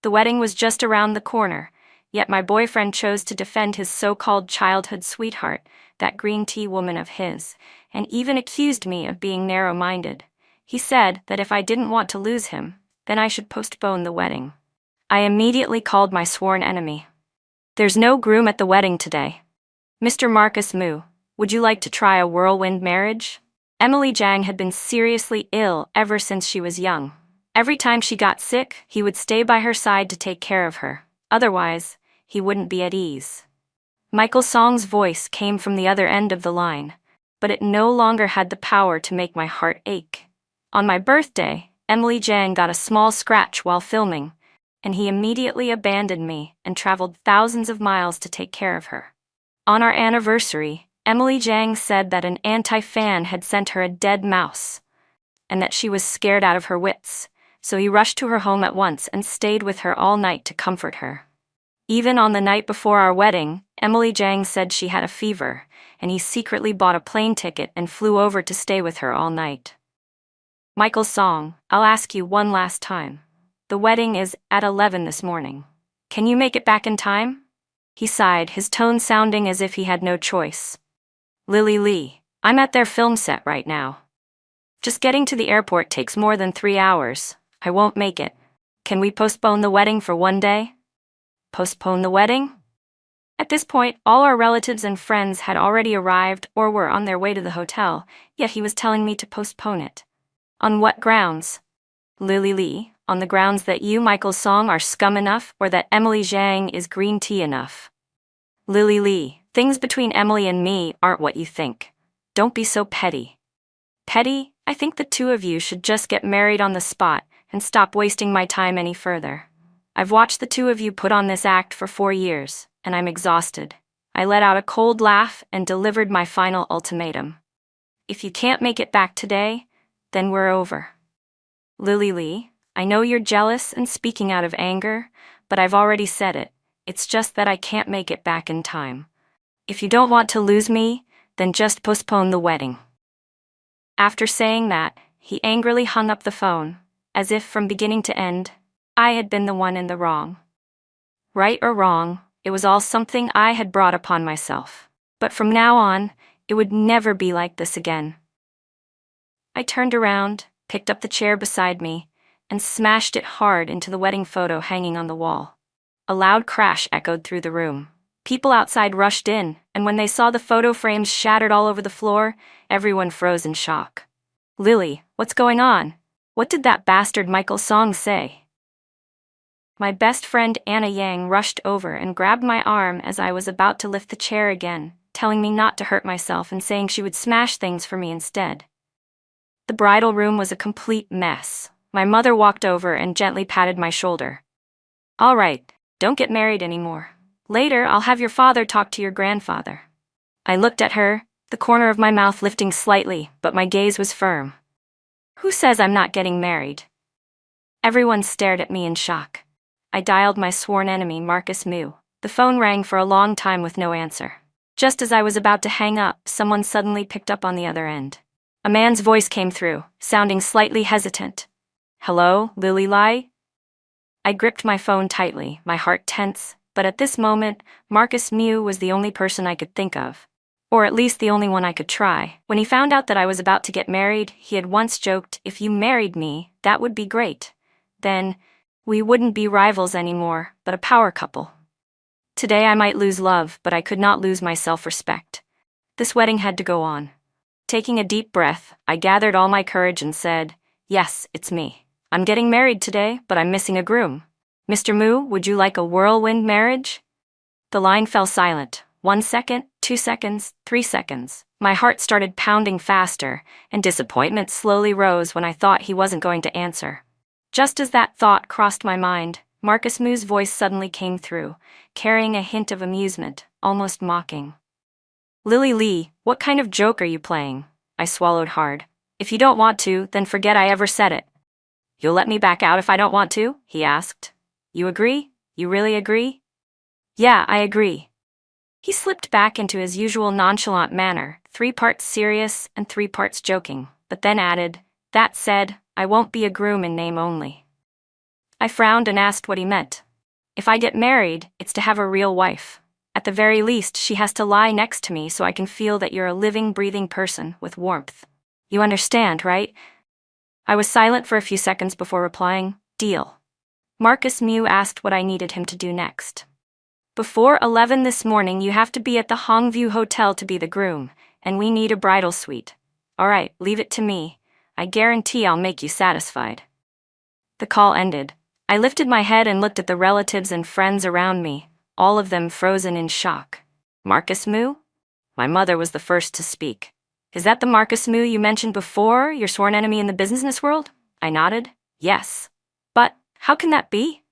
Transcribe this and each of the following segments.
The wedding was just around the corner, yet my boyfriend chose to defend his so-called childhood sweetheart, that green tea woman of his, and even accused me of being narrow-minded. He said that if I didn't want to lose him, then I should postpone the wedding. I immediately called my sworn enemy. "There's no groom at the wedding today. Mr. Marcus Moo, would you like to try a whirlwind marriage?" Emily Jang had been seriously ill ever since she was young. Every time she got sick, he would stay by her side to take care of her. Otherwise, he wouldn't be at ease. Michael Song's voice came from the other end of the line, but it no longer had the power to make my heart ache. On my birthday, Emily Jang got a small scratch while filming, and he immediately abandoned me and traveled thousands of miles to take care of her. On our anniversary, Emily Jang said that an anti-fan had sent her a dead mouse, and that she was scared out of her wits, so he rushed to her home at once and stayed with her all night to comfort her. Even on the night before our wedding, Emily Jang said she had a fever, and he secretly bought a plane ticket and flew over to stay with her all night. Michael Song, I'll ask you one last time. The wedding is at 11 this morning. Can you make it back in time? He sighed, his tone sounding as if he had no choice. Lily Lee, I'm at their film set right now. Just getting to the airport takes more than 3 hours. I won't make it. Can we postpone the wedding for one day? Postpone the wedding? At this point, all our relatives and friends had already arrived or were on their way to the hotel, yet he was telling me to postpone it. On what grounds? Lily Lee, on the grounds that you, Michael Song, are scum enough or that Emily Jang is green tea enough. Lily Lee, things between Emily and me aren't what you think. Don't be so petty. Petty? I think the two of you should just get married on the spot and stop wasting my time any further. I've watched the two of you put on this act for 4 years, and I'm exhausted. I let out a cold laugh and delivered my final ultimatum. If you can't make it back today, then we're over. Lily Lee, I know you're jealous and speaking out of anger, but I've already said it. It's just that I can't make it back in time. If you don't want to lose me, then just postpone the wedding. After saying that, he angrily hung up the phone, as if from beginning to end, I had been the one in the wrong. Right or wrong, it was all something I had brought upon myself. But from now on, it would never be like this again. I turned around, picked up the chair beside me, and smashed it hard into the wedding photo hanging on the wall. A loud crash echoed through the room. People outside rushed in, and when they saw the photo frames shattered all over the floor, everyone froze in shock. Lily, what's going on? What did that bastard Michael Song say? My best friend Anna Yang rushed over and grabbed my arm as I was about to lift the chair again, telling me not to hurt myself and saying she would smash things for me instead. The bridal room was a complete mess. My mother walked over and gently patted my shoulder. All right, don't get married anymore. Later, I'll have your father talk to your grandfather. I looked at her, the corner of my mouth lifting slightly, but my gaze was firm. Who says I'm not getting married? Everyone stared at me in shock. I dialed my sworn enemy, Marcus Moo. The phone rang for a long time with no answer. Just as I was about to hang up, someone suddenly picked up on the other end. A man's voice came through, sounding slightly hesitant. Hello, Lily Lee? I gripped my phone tightly, my heart tense, but at this moment, Marcus Moo was the only person I could think of. Or at least the only one I could try. When he found out that I was about to get married, he had once joked, if you married me, that would be great. Then, we wouldn't be rivals anymore, but a power couple. Today I might lose love, but I could not lose my self-respect. This wedding had to go on. Taking a deep breath, I gathered all my courage and said, yes, it's me. I'm getting married today, but I'm missing a groom. Mr. Moo, would you like a whirlwind marriage? The line fell silent. 1 second, 2 seconds, 3 seconds. My heart started pounding faster, and disappointment slowly rose when I thought he wasn't going to answer. Just as that thought crossed my mind, Marcus Moo's voice suddenly came through, carrying a hint of amusement, almost mocking. Lily Lee, what kind of joke are you playing? I swallowed hard. If you don't want to, then forget I ever said it. You'll let me back out if I don't want to? He asked. You agree? You really agree? Yeah, I agree. He slipped back into his usual nonchalant manner, 3 parts serious and 3 parts joking, but then added, that said, I won't be a groom in name only. I frowned and asked what he meant. If I get married, it's to have a real wife. At the very least, she has to lie next to me so I can feel that you're a living, breathing person with warmth. You understand, right? I was silent for a few seconds before replying, "Deal." Marcus Mew asked what I needed him to do next. "Before 11 this morning, you have to be at the Hongview Hotel to be the groom, and we need a bridal suite. All right, leave it to me. I guarantee I'll make you satisfied." The call ended. I lifted my head and looked at the relatives and friends around me, all of them frozen in shock. "Marcus Mew?" My mother was the first to speak. "Is that the Marcus Mew you mentioned before, your sworn enemy in the business world?" I nodded. "Yes. But how can that be?"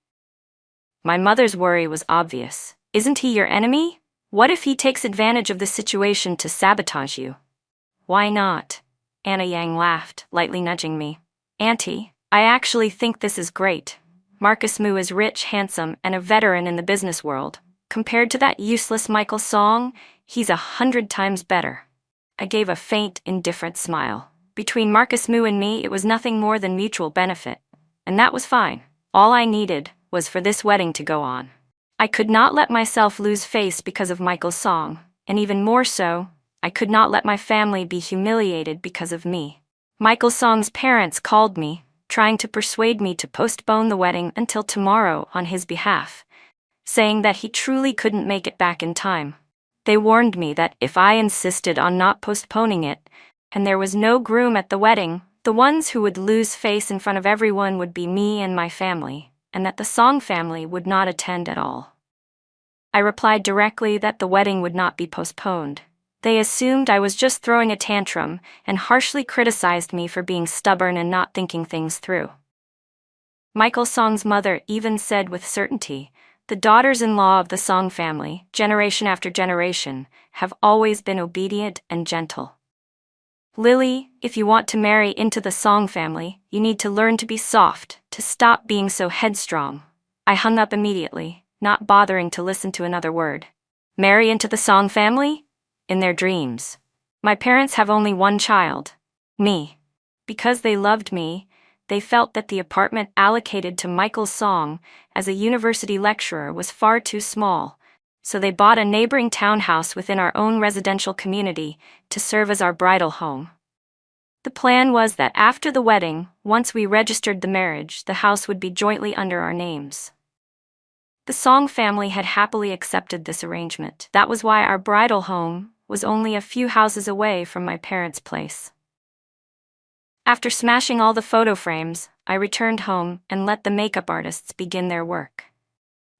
My mother's worry was obvious. "Isn't he your enemy? What if he takes advantage of the situation to sabotage you?" "Why not?" Anna Yang laughed, lightly nudging me. "Auntie, I actually think this is great. Marcus Mew is rich, handsome, and a veteran in the business world. Compared to that useless Michael Song, he's 100 times better." I gave a faint, indifferent smile. Between Marcus Mew and me, it was nothing more than mutual benefit. And that was fine. All I needed was for this wedding to go on. I could not let myself lose face because of Michael's Song, and even more so, I could not let my family be humiliated because of me. Michael Song's parents called me, trying to persuade me to postpone the wedding until tomorrow on his behalf, saying that he truly couldn't make it back in time. They warned me that if I insisted on not postponing it, and there was no groom at the wedding, the ones who would lose face in front of everyone would be me and my family, and that the Song family would not attend at all. I replied directly that the wedding would not be postponed. They assumed I was just throwing a tantrum and harshly criticized me for being stubborn and not thinking things through. Michael Song's mother even said with certainty, "The daughters-in-law of the Song family, generation after generation, have always been obedient and gentle. Lily, if you want to marry into the Song family, you need to learn to be soft, to stop being so headstrong." I hung up immediately, not bothering to listen to another word. Marry into the Song family? In their dreams. My parents have only one child, me. Because they loved me, they felt that the apartment allocated to Michael Song as a university lecturer was far too small, so they bought a neighboring townhouse within our own residential community to serve as our bridal home. The plan was that after the wedding, once we registered the marriage, the house would be jointly under our names. The Song family had happily accepted this arrangement. That was why our bridal home was only a few houses away from my parents' place. After smashing all the photo frames, I returned home and let the makeup artists begin their work.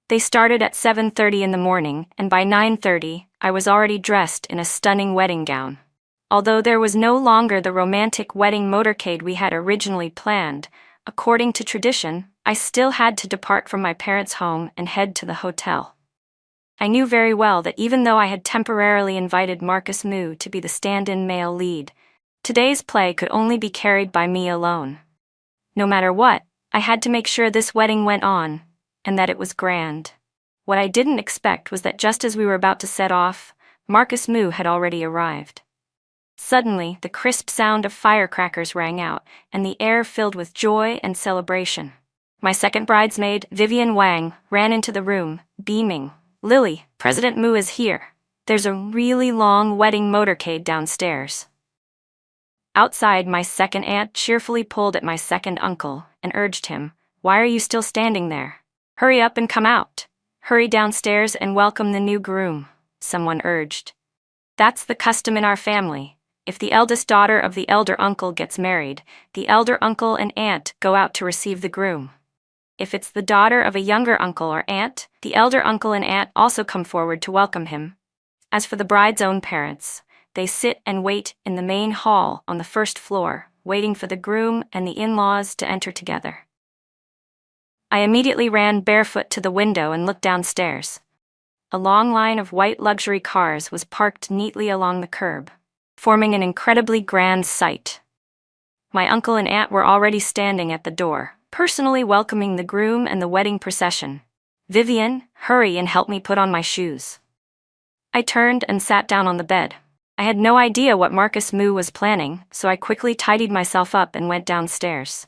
They started at 7:30 in the morning, and by 9:30, I was already dressed in a stunning wedding gown. Although there was no longer the romantic wedding motorcade we had originally planned, according to tradition, I still had to depart from my parents' home and head to the hotel. I knew very well that even though I had temporarily invited Marcus Mew to be the stand-in male lead, today's play could only be carried by me alone. No matter what, I had to make sure this wedding went on, and that it was grand. What I didn't expect was that just as we were about to set off, Marcus Mew had already arrived. Suddenly, the crisp sound of firecrackers rang out, and the air filled with joy and celebration. My second bridesmaid, Vivian Wang, ran into the room, beaming. "Lily, President Mew is here. There's a really long wedding motorcade downstairs." Outside, my second aunt cheerfully pulled at my second uncle and urged him, "Why are you still standing there? Hurry up and come out. Hurry downstairs and welcome the new groom," someone urged. "That's the custom in our family. If the eldest daughter of the elder uncle gets married, the elder uncle and aunt go out to receive the groom. If it's the daughter of a younger uncle or aunt, the elder uncle and aunt also come forward to welcome him. As for the bride's own parents, they sit and wait in the main hall on the first floor, waiting for the groom and the in-laws to enter together." I immediately ran barefoot to the window and looked downstairs. A long line of white luxury cars was parked neatly along the curb, forming an incredibly grand sight. My uncle and aunt were already standing at the door, personally welcoming the groom and the wedding procession. "Vivian, hurry and help me put on my shoes." I turned and sat down on the bed. I had no idea what Marcus Mew was planning, so I quickly tidied myself up and went downstairs.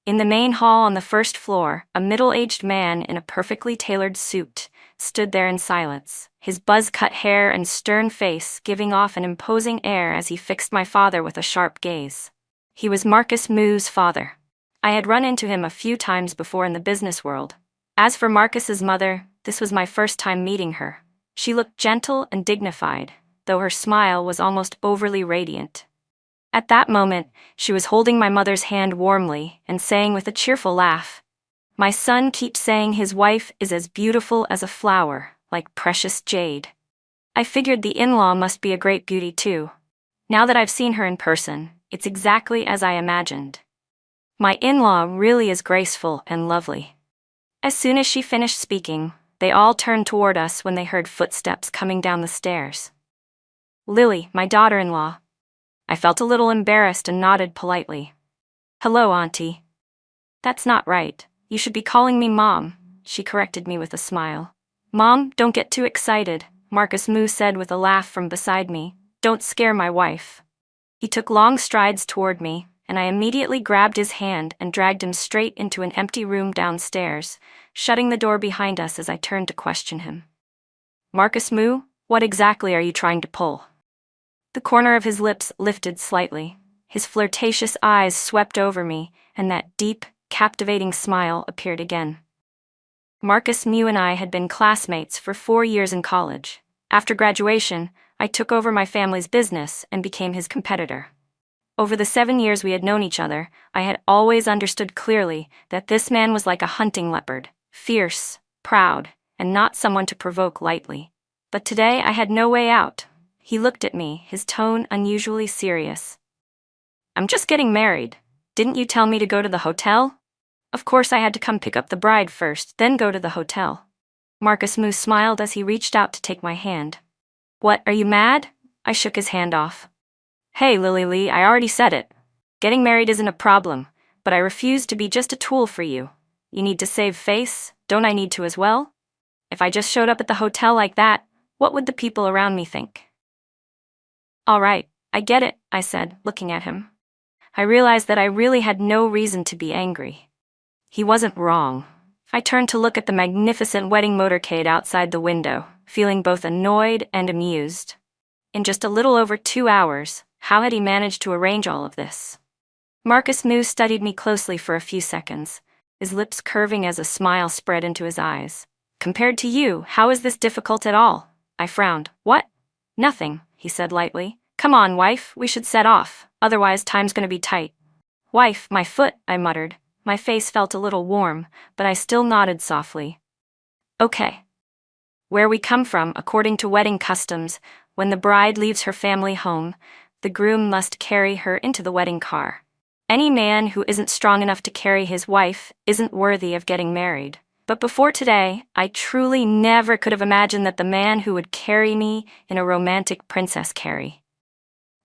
In the main hall on the first floor, a middle-aged man in a perfectly tailored suit stood there in silence, his buzz-cut hair and stern face giving off an imposing air as he fixed my father with a sharp gaze. He was Marcus Moo's father. I had run into him a few times before in the business world. As for Marcus's mother, this was my first time meeting her. She looked gentle and dignified, though her smile was almost overly radiant. At that moment, she was holding my mother's hand warmly and saying with a cheerful laugh, "My son keeps saying his wife is as beautiful as a flower, like precious jade." I figured the in-law must be a great beauty too. Now that I've seen her in person, it's exactly as I imagined. My in-law really is graceful and lovely. As soon as she finished speaking, they all turned toward us when they heard footsteps coming down the stairs. Lily, my daughter-in-law. I felt a little embarrassed and nodded politely. "Hello, Auntie." "That's not right. You should be calling me Mom," she corrected me with a smile. "Mom, don't get too excited," Marcus Moo said with a laugh from beside me. "Don't scare my wife." He took long strides toward me, and I immediately grabbed his hand and dragged him straight into an empty room downstairs, shutting the door behind us as I turned to question him. "Marcus Moo, what exactly are you trying to pull?" The corner of his lips lifted slightly. His flirtatious eyes swept over me, and that deep, captivating smile appeared again. Marcus Moo and I had been classmates for 4 years in college. After graduation, I took over my family's business and became his competitor. Over the 7 years we had known each other, I had always understood clearly that this man was like a hunting leopard, fierce, proud, and not someone to provoke lightly. But today I had no way out. He looked at me, his tone unusually serious. "I'm just getting married. Didn't you tell me to go to the hotel?" Of course I had to come pick up the bride first, then go to the hotel. Marcus Moo smiled as he reached out to take my hand. "What, are you mad?" I shook his hand off. "Hey, Lily Lee, I already said it. Getting married isn't a problem, but I refuse to be just a tool for you. You need to save face, don't I need to as well? If I just showed up at the hotel like that, what would the people around me think?" "All right, I get it," I said, looking at him. I realized that I really had no reason to be angry. He wasn't wrong. I turned to look at the magnificent wedding motorcade outside the window, feeling both annoyed and amused. In just a little over 2 hours, how had he managed to arrange all of this? Marcus Moo studied me closely for a few seconds, his lips curving as a smile spread into his eyes. "Compared to you, how is this difficult at all?" I frowned. "What? Nothing," he said lightly. "Come on, wife, we should set off, otherwise time's gonna be tight." "Wife, my foot," I muttered. My face felt a little warm, but I still nodded softly. "Okay." Where we come from, according to wedding customs, when the bride leaves her family home, the groom must carry her into the wedding car. Any man who isn't strong enough to carry his wife isn't worthy of getting married. But before today, I truly never could have imagined that the man who would carry me in a romantic princess carry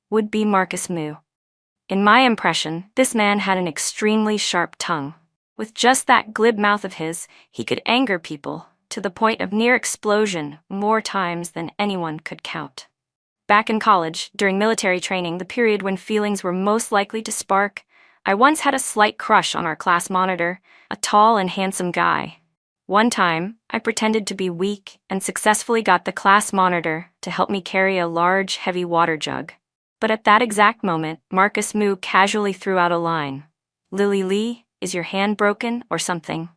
would be Marcus Moo. In my impression, this man had an extremely sharp tongue. With just that glib mouth of his, he could anger people, to the point of near explosion, more times than anyone could count. Back in college, during military training, the period when feelings were most likely to spark, I once had a slight crush on our class monitor, a tall and handsome guy. One time, I pretended to be weak and successfully got the class monitor to help me carry a large, heavy water jug. But at that exact moment, Marcus Moo casually threw out a line. "Lily Lee, is your hand broken or something?"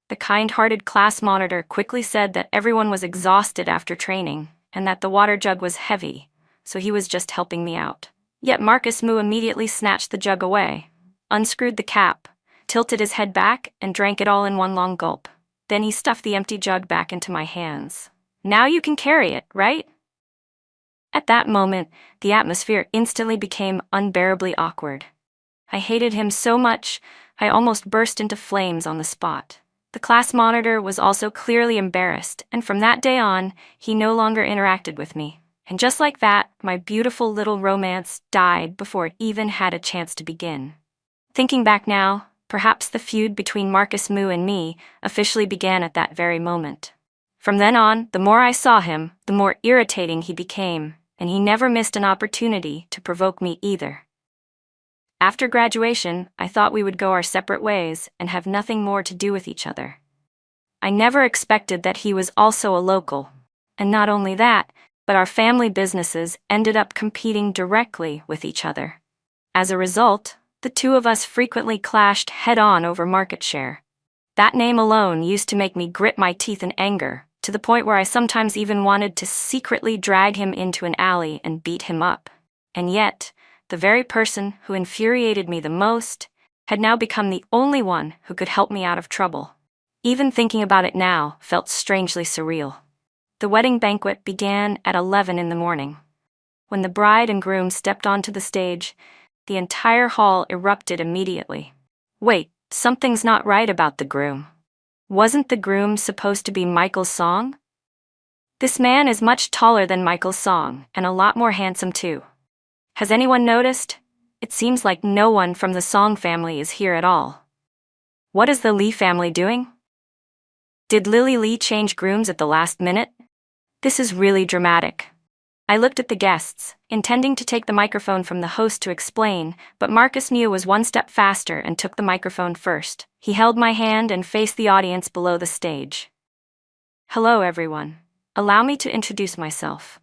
The kind-hearted class monitor quickly said that everyone was exhausted after training and that the water jug was heavy, so he was just helping me out. Yet Marcus Moo immediately snatched the jug away, unscrewed the cap, tilted his head back, and drank it all in one long gulp. Then he stuffed the empty jug back into my hands. "Now you can carry it, right?" At that moment, the atmosphere instantly became unbearably awkward. I hated him so much, I almost burst into flames on the spot. The class monitor was also clearly embarrassed, and from that day on, he no longer interacted with me. And just like that, my beautiful little romance died before it even had a chance to begin. Thinking back now, perhaps the feud between Marcus Moo and me officially began at that very moment. From then on, the more I saw him, the more irritating he became, and he never missed an opportunity to provoke me either. After graduation, I thought we would go our separate ways and have nothing more to do with each other. I never expected that he was also a local. And not only that, but our family businesses ended up competing directly with each other. As a result, the two of us frequently clashed head-on over market share. That name alone used to make me grit my teeth in anger, to the point where I sometimes even wanted to secretly drag him into an alley and beat him up. And yet, the very person who infuriated me the most had now become the only one who could help me out of trouble. Even thinking about it now felt strangely surreal. The wedding banquet began at 11 in the morning. When the bride and groom stepped onto the stage, the entire hall erupted immediately. Wait, something's not right about the groom. Wasn't the groom supposed to be Michael's Song? This man is much taller than Michael's Song, and a lot more handsome too. Has anyone noticed? It seems like no one from the Song family is here at all. What is the Lee family doing? Did Lily Lee change grooms at the last minute? This is really dramatic. I looked at the guests, intending to take the microphone from the host to explain, but Marcus Mew was one step faster and took the microphone first. He held my hand and faced the audience below the stage. Hello everyone. Allow me to introduce myself.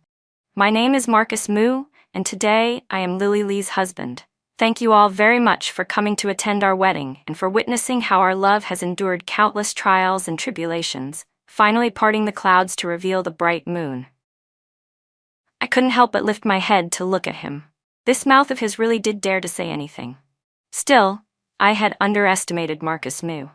My name is Marcus Mew, and today I am Lily Lee's husband. Thank you all very much for coming to attend our wedding and for witnessing how our love has endured countless trials and tribulations, finally parting the clouds to reveal the bright moon. I couldn't help but lift my head to look at him. This mouth of his really did dare to say anything. Still, I had underestimated Marcus Mew.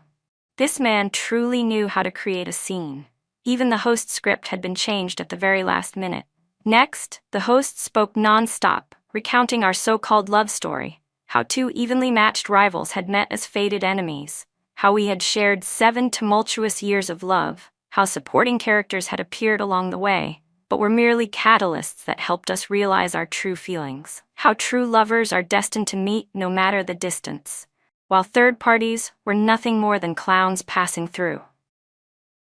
This man truly knew how to create a scene. Even the host's script had been changed at the very last minute. Next, the host spoke non-stop, recounting our so-called love story, how two evenly matched rivals had met as fated enemies, how we had shared 7 tumultuous years of love, how supporting characters had appeared along the way, but were merely catalysts that helped us realize our true feelings, how true lovers are destined to meet no matter the distance, while third parties were nothing more than clowns passing through.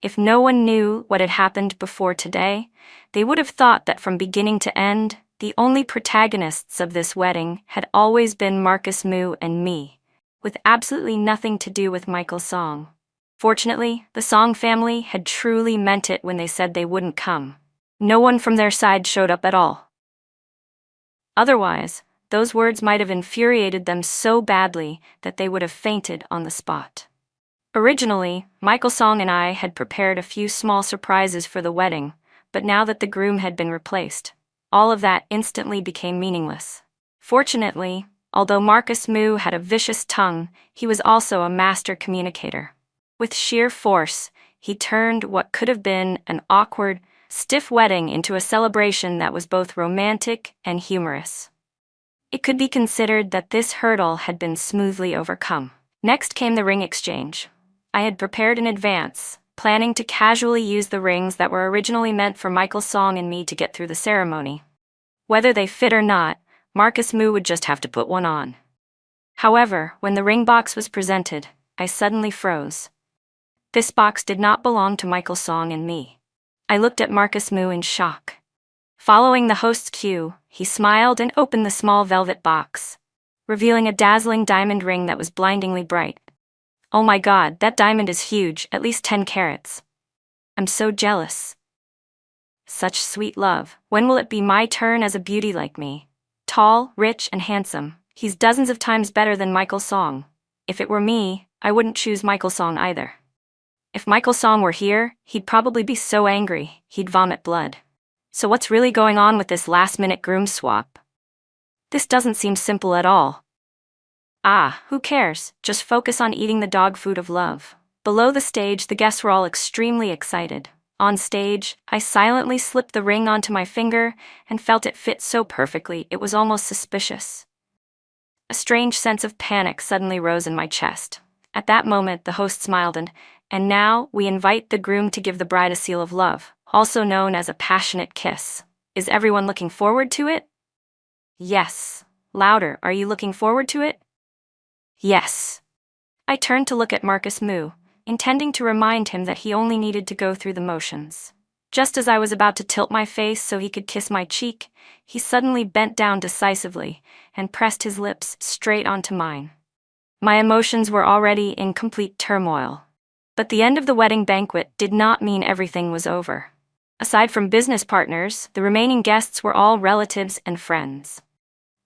If no one knew what had happened before today, they would have thought that from beginning to end, the only protagonists of this wedding had always been Marcus Mew and me, with absolutely nothing to do with Michael's Song. Fortunately, the Song family had truly meant it when they said they wouldn't come. No one from their side showed up at all. Otherwise, those words might have infuriated them so badly that they would have fainted on the spot. Originally, Michael's Song and I had prepared a few small surprises for the wedding, but now that the groom had been replaced, all of that instantly became meaningless. Fortunately, although Marcus Mew had a vicious tongue, he was also a master communicator. With sheer force, he turned what could have been an awkward, stiff wedding into a celebration that was both romantic and humorous. It could be considered that this hurdle had been smoothly overcome. Next came the ring exchange. I had prepared in advance, planning to casually use the rings that were originally meant for Michael's Song and me to get through the ceremony. Whether they fit or not, Marcus Mew would just have to put one on. However, when the ring box was presented, I suddenly froze. This box did not belong to Michael's Song and me. I looked at Marcus Mew in shock. Following the host's cue, he smiled and opened the small velvet box, revealing a dazzling diamond ring that was blindingly bright. Oh my God, that diamond is huge, at least 10 carats. I'm so jealous. Such sweet love. When will it be my turn as a beauty like me? Tall, rich, and handsome. He's dozens of times better than Michael's Song. If it were me, I wouldn't choose Michael's Song either. If Michael's Song were here, he'd probably be so angry, he'd vomit blood. So what's really going on with this last-minute groom swap? This doesn't seem simple at all. Ah, who cares? Just focus on eating the dog food of love. Below the stage, the guests were all extremely excited. On stage, I silently slipped the ring onto my finger and felt it fit so perfectly it was almost suspicious. A strange sense of panic suddenly rose in my chest. At that moment, the host smiled and now we invite the groom to give the bride a seal of love, also known as a passionate kiss. Is everyone looking forward to it? Yes. Louder, are you looking forward to it? Yes. I turned to look at Marcus Mew, intending to remind him that he only needed to go through the motions. Just as I was about to tilt my face so he could kiss my cheek, he suddenly bent down decisively and pressed his lips straight onto mine. My emotions were already in complete turmoil. But the end of the wedding banquet did not mean everything was over. Aside from business partners, the remaining guests were all relatives and friends.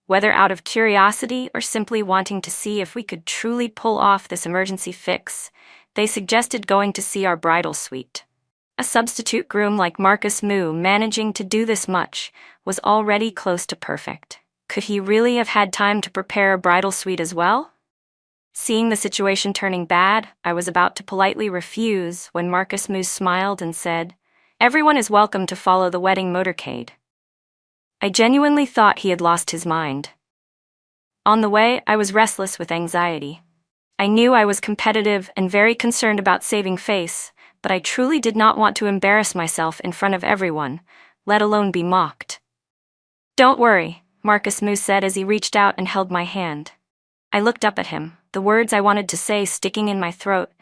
Whether out of curiosity or simply wanting to see if we could truly pull off this emergency fix, they suggested going to see our bridal suite. A substitute groom like Marcus Moo managing to do this much was already close to perfect. Could he really have had time to prepare a bridal suite as well? Seeing the situation turning bad, I was about to politely refuse when Marcus Moo smiled and said, "Everyone is welcome to follow the wedding motorcade." I genuinely thought he had lost his mind. On the way, I was restless with anxiety. I knew I was competitive and very concerned about saving face, but I truly did not want to embarrass myself in front of everyone, let alone be mocked. "Don't worry," Marcus Moo said as he reached out and held my hand. I looked up at him, the words I wanted to say sticking in my throat.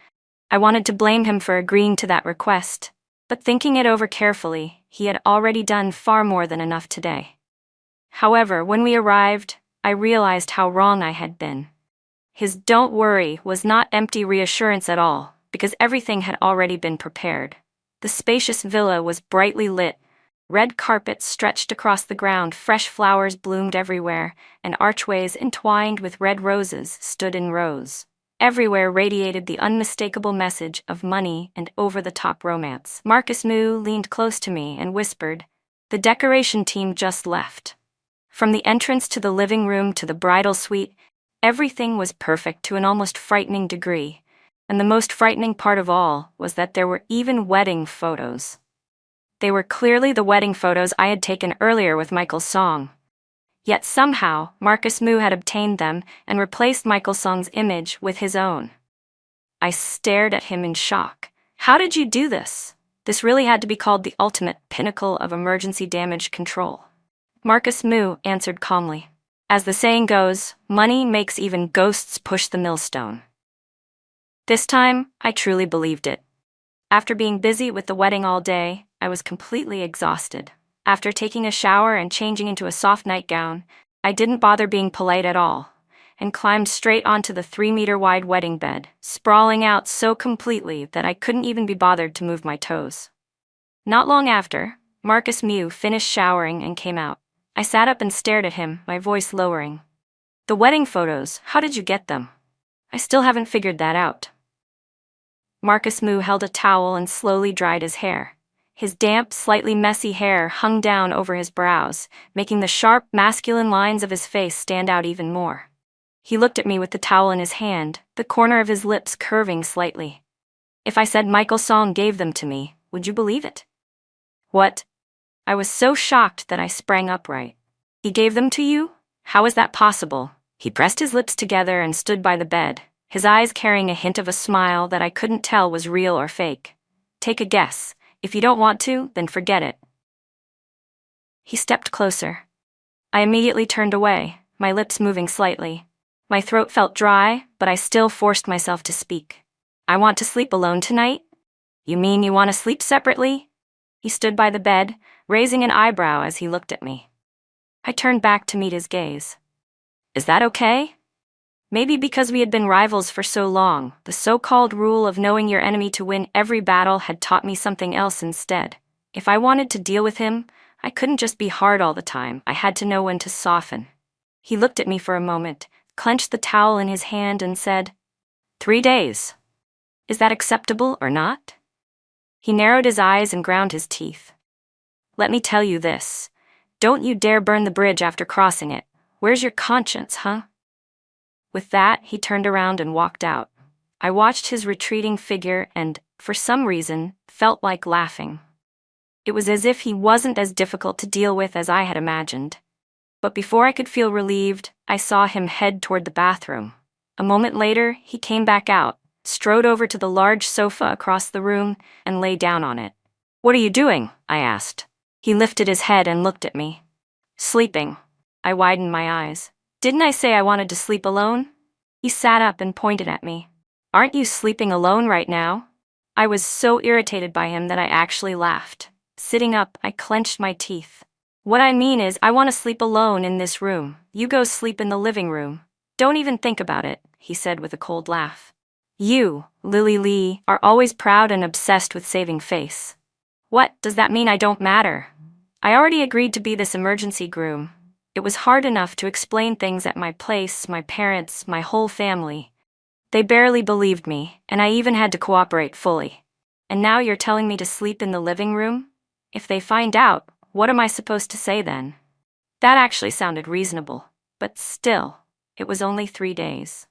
I wanted to blame him for agreeing to that request, but thinking it over carefully, he had already done far more than enough today. However, when we arrived, I realized how wrong I had been. His "don't worry" was not empty reassurance at all, because everything had already been prepared. The spacious villa was brightly lit. Red carpets stretched across the ground, fresh flowers bloomed everywhere, and archways entwined with red roses stood in rows. Everywhere radiated the unmistakable message of money and over-the-top romance. Marcus Moo leaned close to me and whispered, "The decoration team just left." From the entrance to the living room to the bridal suite, everything was perfect to an almost frightening degree. And the most frightening part of all was that there were even wedding photos. They were clearly the wedding photos I had taken earlier with Michael Song. Yet somehow, Marcus Moo had obtained them and replaced Michael Song's image with his own. I stared at him in shock. How did you do this? This really had to be called the ultimate pinnacle of emergency damage control. Marcus Moo answered calmly. As the saying goes, money makes even ghosts push the millstone. This time, I truly believed it. After being busy with the wedding all day, I was completely exhausted. After taking a shower and changing into a soft nightgown, I didn't bother being polite at all, and climbed straight onto the 3-meter-wide wedding bed, sprawling out so completely that I couldn't even be bothered to move my toes. Not long after, Marcus Moo finished showering and came out. I sat up and stared at him, my voice lowering. "The wedding photos, how did you get them? I still haven't figured that out." Marcus Moo held a towel and slowly dried his hair. His damp, slightly messy hair hung down over his brows, making the sharp, masculine lines of his face stand out even more. He looked at me with the towel in his hand, the corner of his lips curving slightly. "If I said Michael Song gave them to me, would you believe it?" "What?" I was so shocked that I sprang upright. "He gave them to you? How is that possible?" He pressed his lips together and stood by the bed, his eyes carrying a hint of a smile that I couldn't tell was real or fake. "Take a guess. If you don't want to, then forget it." He stepped closer. I immediately turned away, my lips moving slightly. My throat felt dry, but I still forced myself to speak. "I want to sleep alone tonight?" "You mean you want to sleep separately?" He stood by the bed, raising an eyebrow as he looked at me. I turned back to meet his gaze. "Is that okay?" Maybe because we had been rivals for so long, the so-called rule of knowing your enemy to win every battle had taught me something else instead. If I wanted to deal with him, I couldn't just be hard all the time. I had to know when to soften. He looked at me for a moment, clenched the towel in his hand and said, 3 days. Is that acceptable or not?" He narrowed his eyes and ground his teeth. "Let me tell you this. Don't you dare burn the bridge after crossing it. Where's your conscience, huh?" With that, he turned around and walked out. I watched his retreating figure and, for some reason, felt like laughing. It was as if he wasn't as difficult to deal with as I had imagined. But before I could feel relieved, I saw him head toward the bathroom. A moment later, he came back out, strode over to the large sofa across the room, and lay down on it. "What are you doing?" I asked. He lifted his head and looked at me. "Sleeping." I widened my eyes. "Didn't I say I wanted to sleep alone?" He sat up and pointed at me. "Aren't you sleeping alone right now?" I was so irritated by him that I actually laughed. Sitting up, I clenched my teeth. What I mean is, I want to sleep alone in this room. You go sleep in the living room. Don't even think about it, he said with a cold laugh. You, Lily Lee, are always proud and obsessed with saving face. What, does that mean I don't matter? I already agreed to be this emergency groom. It was hard enough to explain things at my place, my parents, my whole family. They barely believed me, and I even had to cooperate fully. And now you're telling me to sleep in the living room? If they find out, what am I supposed to say then? That actually sounded reasonable, but still, it was only 3 days.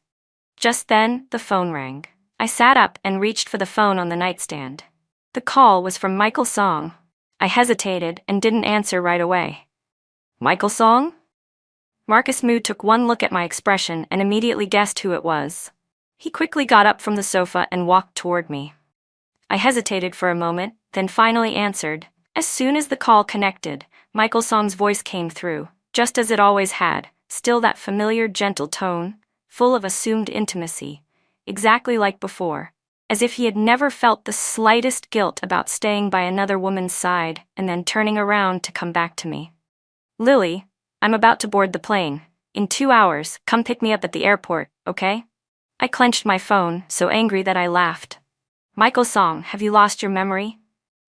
Just then, the phone rang. I sat up and reached for the phone on the nightstand. The call was from Michael Song. I hesitated and didn't answer right away. Michael Song? Marcus Moo took one look at my expression and immediately guessed who it was. He quickly got up from the sofa and walked toward me. I hesitated for a moment, then finally answered. As soon as the call connected, Michael Song's voice came through, just as it always had, still that familiar gentle tone, full of assumed intimacy, exactly like before, as if he had never felt the slightest guilt about staying by another woman's side and then turning around to come back to me. Lily, I'm about to board the plane. In 2 hours, come pick me up at the airport, okay? I clenched my phone, so angry that I laughed. Michael Song, have you lost your memory?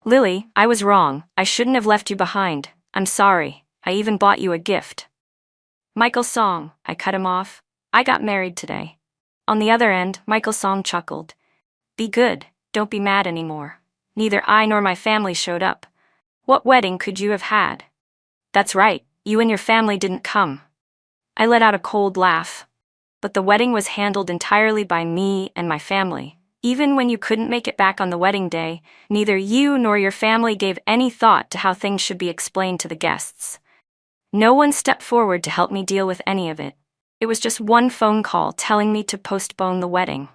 Lily, I was wrong. I shouldn't have left you behind. I'm sorry. I even bought you a gift. Michael Song, I cut him off. I got married today. On the other end, Michael Song chuckled. Be good, don't be mad anymore. Neither I nor my family showed up. What wedding could you have had? That's right, you and your family didn't come. I let out a cold laugh. But the wedding was handled entirely by me and my family. Even when you couldn't make it back on the wedding day, neither you nor your family gave any thought to how things should be explained to the guests. No one stepped forward to help me deal with any of it. It was just one phone call telling me to postpone the wedding.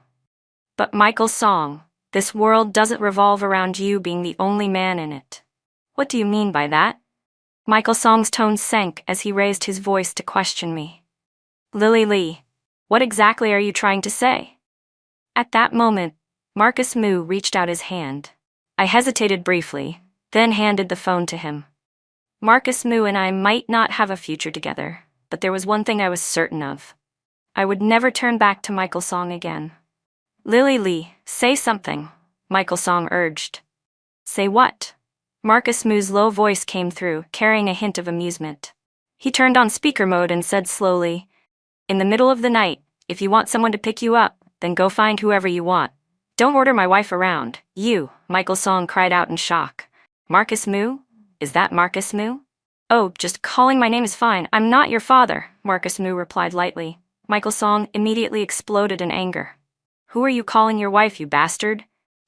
But Michael Song, this world doesn't revolve around you being the only man in it. What do you mean by that? Michael Song's tone sank as he raised his voice to question me. Lily Lee, what exactly are you trying to say? At that moment, Marcus Moo reached out his hand. I hesitated briefly, then handed the phone to him. Marcus Moo and I might not have a future together, but there was one thing I was certain of. I would never turn back to Michael Song again. Lily Lee, say something, Michael Song urged. Say what? Marcus Moo's low voice came through, carrying a hint of amusement. He turned on speaker mode and said slowly, In the middle of the night, if you want someone to pick you up, then go find whoever you want. Don't order my wife around. You, Michael Song cried out in shock. Marcus Moo? Is that Marcus Moo? Oh, just calling my name is fine. I'm not your father, Marcus Moo replied lightly. Michael Song immediately exploded in anger. Who are you calling your wife, you bastard?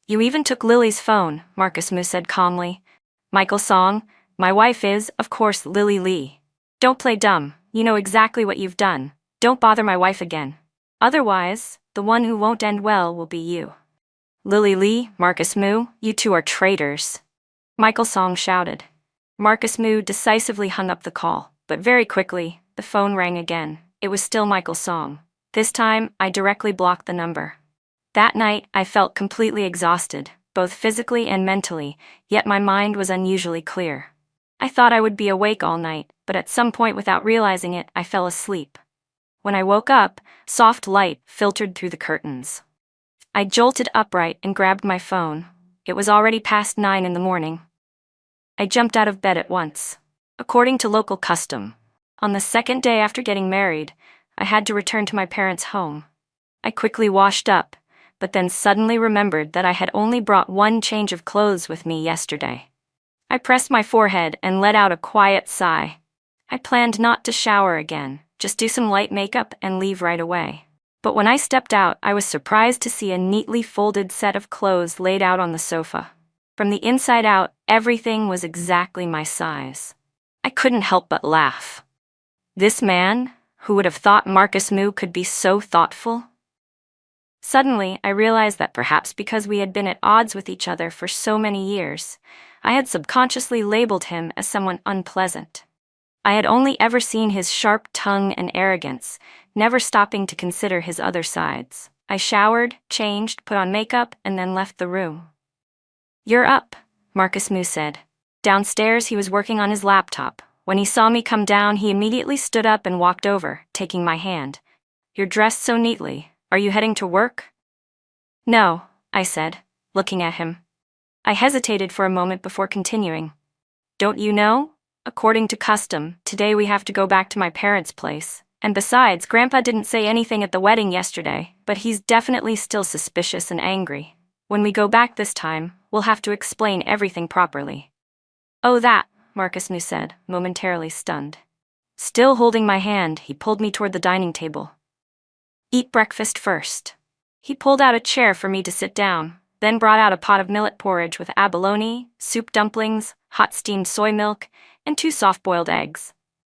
You even took Lily's phone, Marcus Moo said calmly. Michael Song, my wife is, of course, Lily Lee. Don't play dumb. You know exactly what you've done. Don't bother my wife again. Otherwise, the one who won't end well will be you. Lily Lee, Marcus Moo, you two are traitors. Michael Song shouted. Marcus Moo decisively hung up the call, but very quickly, the phone rang again. It was still Michael Song. This time, I directly blocked the number. That night, I felt completely exhausted, both physically and mentally, yet my mind was unusually clear. I thought I would be awake all night, but at some point without realizing it, I fell asleep. When I woke up, soft light filtered through the curtains. I jolted upright and grabbed my phone. It was already past 9 in the morning. I jumped out of bed at once. According to local custom, on the second day after getting married, I had to return to my parents' home. I quickly washed up, but then suddenly remembered that I had only brought one change of clothes with me yesterday. I pressed my forehead and let out a quiet sigh. I planned not to shower again, just do some light makeup and leave right away. But when I stepped out, I was surprised to see a neatly folded set of clothes laid out on the sofa. From the inside out, everything was exactly my size. I couldn't help but laugh. This man, who would have thought Marcus Moo could be so thoughtful? Suddenly, I realized that perhaps because we had been at odds with each other for so many years, I had subconsciously labeled him as someone unpleasant. I had only ever seen his sharp tongue and arrogance, never stopping to consider his other sides. I showered, changed, put on makeup, and then left the room. You're up, Marcus Moo said. Downstairs, he was working on his laptop. When he saw me come down, he immediately stood up and walked over, taking my hand. "You're dressed so neatly. Are you heading to work?" "No," I said, looking at him. I hesitated for a moment before continuing. "Don't you know? According to custom, today we have to go back to my parents' place. And besides, Grandpa didn't say anything at the wedding yesterday, but he's definitely still suspicious and angry. When we go back this time, we'll have to explain everything properly." "Oh, that," Marcus Moo said, momentarily stunned. Still holding my hand, he pulled me toward the dining table. "Eat breakfast first." He pulled out a chair for me to sit down, then brought out a pot of millet porridge with abalone, soup dumplings, hot steamed soy milk, and 2 soft-boiled eggs.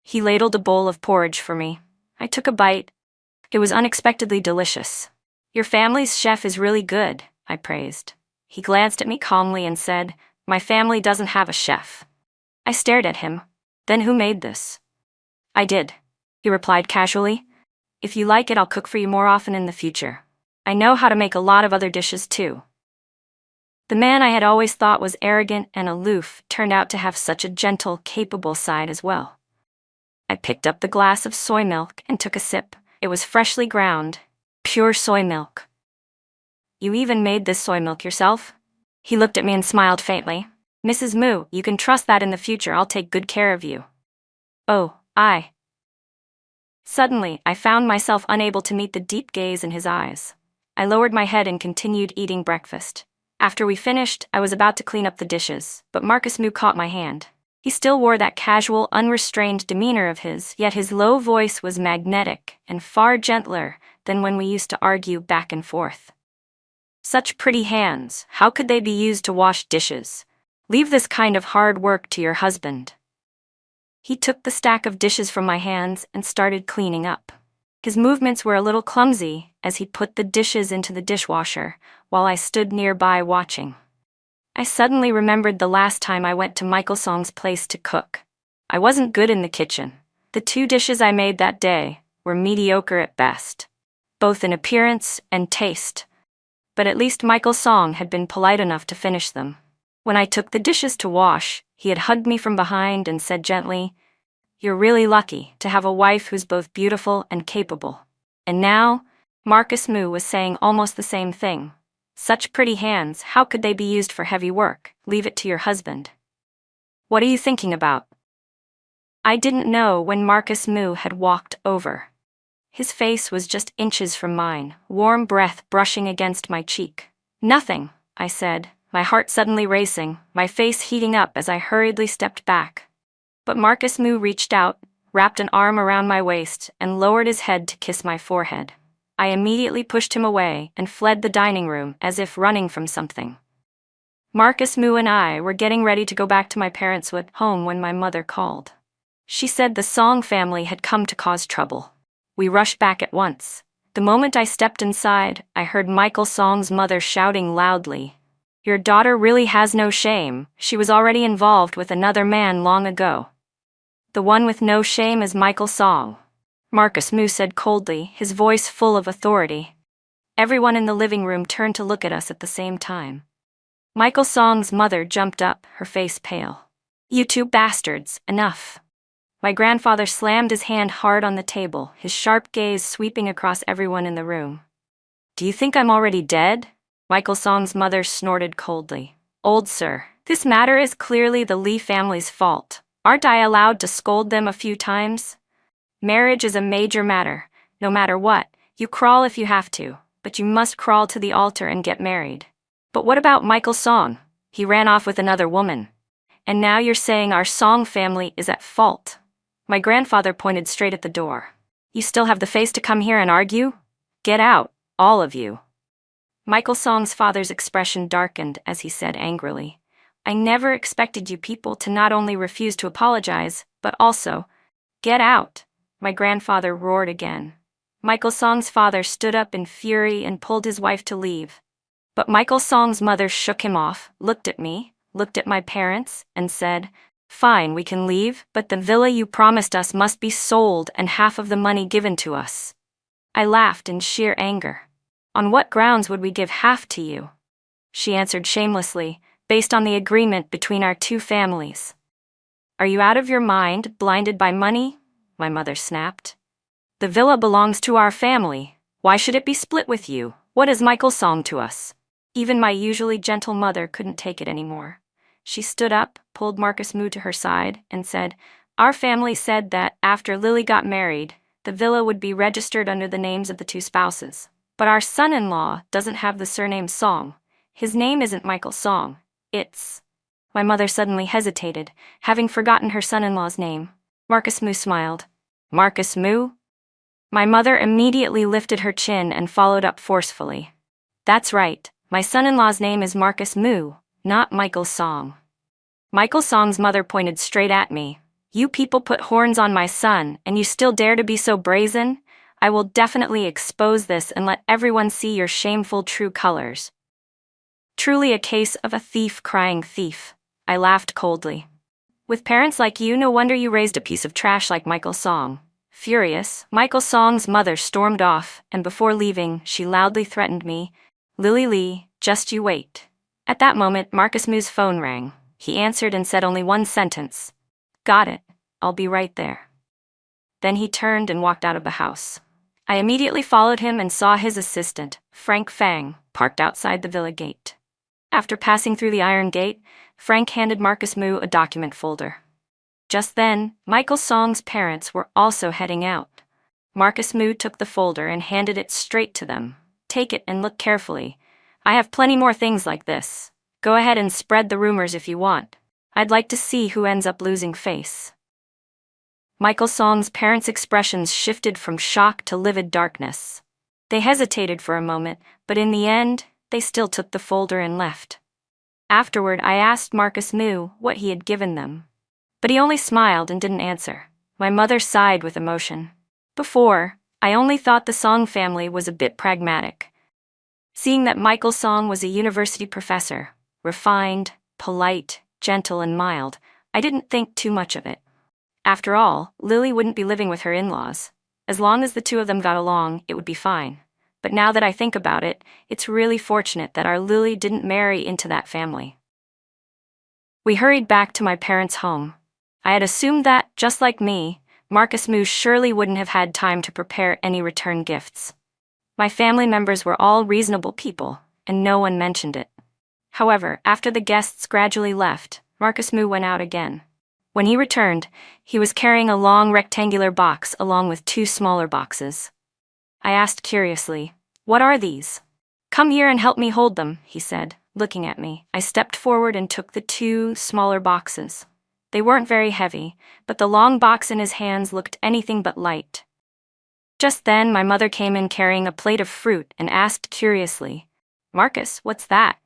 He ladled a bowl of porridge for me. I took a bite. It was unexpectedly delicious. "Your family's chef is really good," I praised. He glanced at me calmly and said, "My family doesn't have a chef." I stared at him. "Then who made this?" "I did," he replied casually. "If you like it, I'll cook for you more often in the future. I know how to make a lot of other dishes too." The man I had always thought was arrogant and aloof turned out to have such a gentle, capable side as well. I picked up the glass of soy milk and took a sip. It was freshly ground, pure soy milk. "You even made this soy milk yourself?" He looked at me and smiled faintly. "Mrs. Moo, you can trust that in the future I'll take good care of you." "Oh, I..." Suddenly, I found myself unable to meet the deep gaze in his eyes. I lowered my head and continued eating breakfast. After we finished, I was about to clean up the dishes, but Marcus Moo caught my hand. He still wore that casual, unrestrained demeanor of his, yet his low voice was magnetic and far gentler than when we used to argue back and forth. "Such pretty hands, how could they be used to wash dishes? Leave this kind of hard work to your husband." He took the stack of dishes from my hands and started cleaning up. His movements were a little clumsy as he put the dishes into the dishwasher, while I stood nearby watching. I suddenly remembered the last time I went to Michael Song's place to cook. I wasn't good in the kitchen. The 2 dishes I made that day were mediocre at best, both in appearance and taste. But at least Michael Song had been polite enough to finish them. When I took the dishes to wash, he had hugged me from behind and said gently, "You're really lucky to have a wife who's both beautiful and capable." And now, Marcus Moo was saying almost the same thing. "Such pretty hands, how could they be used for heavy work? Leave it to your husband." "What are you thinking about?" I didn't know when Marcus Moo had walked over. His face was just inches from mine, warm breath brushing against my cheek. "Nothing," I said, my heart suddenly racing, my face heating up as I hurriedly stepped back. But Marcus Moo reached out, wrapped an arm around my waist, and lowered his head to kiss my forehead. I immediately pushed him away and fled the dining room as if running from something. Marcus Moo and I were getting ready to go back to my parents' home when my mother called. She said the Song family had come to cause trouble. We rushed back at once. The moment I stepped inside, I heard Michael Song's mother shouting loudly, "Your daughter really has no shame. She was already involved with another man long ago." "The one with no shame is Michael Song," Marcus Moo said coldly, his voice full of authority. Everyone in the living room turned to look at us at the same time. Michael Song's mother jumped up, her face pale. "You 2 bastards, enough." My grandfather slammed his hand hard on the table, his sharp gaze sweeping across everyone in the room. "Do you think I'm already dead?" Michael Song's mother snorted coldly. "Old sir, this matter is clearly the Lee family's fault. Aren't I allowed to scold them a few times? Marriage is a major matter. No matter what, you crawl if you have to, but you must crawl to the altar and get married. But what about Michael Song? He ran off with another woman. And now you're saying our Song family is at fault." My grandfather pointed straight at the door. "You still have the face to come here and argue? Get out, all of you." Michael Song's father's expression darkened as he said angrily, "I never expected you people to not only refuse to apologize, but also, get out." My grandfather roared again. Michael Song's father stood up in fury and pulled his wife to leave. But Michael Song's mother shook him off, looked at me, looked at my parents, and said, "Fine, we can leave, but the villa you promised us must be sold and half of the money given to us." I laughed in sheer anger. "On what grounds would we give half to you?" She answered shamelessly, based on the agreement between our two families. Are you out of your mind, blinded by money? My mother snapped. The villa belongs to our family. Why should it be split with you? What is Michael's song to us? Even my usually gentle mother couldn't take it anymore. She stood up, pulled Marcus Moo to her side, and said, "Our family said that after Lily got married, the villa would be registered under the names of the two spouses. But our son-in-law doesn't have the surname Song. His name isn't Michael Song. It's—" My mother suddenly hesitated, having forgotten her son-in-law's name. Marcus Moo smiled. "Marcus Moo?" My mother immediately lifted her chin and followed up forcefully. "That's right. My son-in-law's name is Marcus Moo, not Michael Song." Michael Song's mother pointed straight at me. "You people put horns on my son, and you still dare to be so brazen? I will definitely expose this and let everyone see your shameful true colors." Truly a case of a thief crying thief. I laughed coldly. "With parents like you, no wonder you raised a piece of trash like Michael Song." Furious, Michael Song's mother stormed off, and before leaving, she loudly threatened me, "Lily Lee, just you wait." At that moment, Marcus Moo's phone rang. He answered and said only one sentence. "Got it. I'll be right there." Then he turned and walked out of the house. I immediately followed him and saw his assistant, Frank Fang, parked outside the villa gate. After passing through the iron gate, Frank handed Marcus Moo a document folder. Just then, Michael Song's parents were also heading out. Marcus Moo took the folder and handed it straight to them. "Take it and look carefully. I have plenty more things like this. Go ahead and spread the rumors if you want. I'd like to see who ends up losing face." Michael Song's parents' expressions shifted from shock to livid darkness. They hesitated for a moment, but in the end, they still took the folder and left. Afterward, I asked Marcus Moo what he had given them. But he only smiled and didn't answer. My mother sighed with emotion. Before, I only thought the Song family was a bit pragmatic. Seeing that Michael Song was a university professor, refined, polite, gentle, and mild, I didn't think too much of it. After all, Lily wouldn't be living with her in-laws. As long as the two of them got along, it would be fine. But now that I think about it, it's really fortunate that our Lily didn't marry into that family. We hurried back to my parents' home. I had assumed that, just like me, Marcus Moo surely wouldn't have had time to prepare any return gifts. My family members were all reasonable people, and no one mentioned it. However, after the guests gradually left, Marcus Moo went out again. When he returned, he was carrying a long rectangular box along with two smaller boxes. I asked curiously, "What are these?" "Come here and help me hold them," he said, looking at me. I stepped forward and took the two smaller boxes. They weren't very heavy, but the long box in his hands looked anything but light. Just then, my mother came in carrying a plate of fruit and asked curiously, "Marcus, what's that?"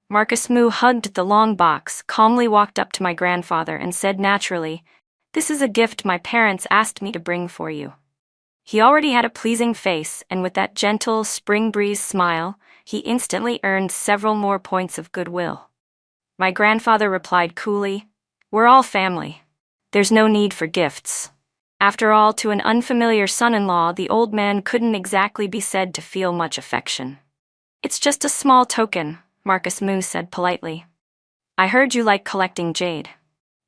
Marcus Moo hugged the long box, calmly walked up to my grandfather and said naturally, "This is a gift my parents asked me to bring for you." He already had a pleasing face, and with that gentle spring breeze smile, he instantly earned several more points of goodwill. My grandfather replied coolly, "We're all family. There's no need for gifts." After all, to an unfamiliar son-in-law, the old man couldn't exactly be said to feel much affection. "It's just a small token," Marcus Moo said politely. "I heard you like collecting jade.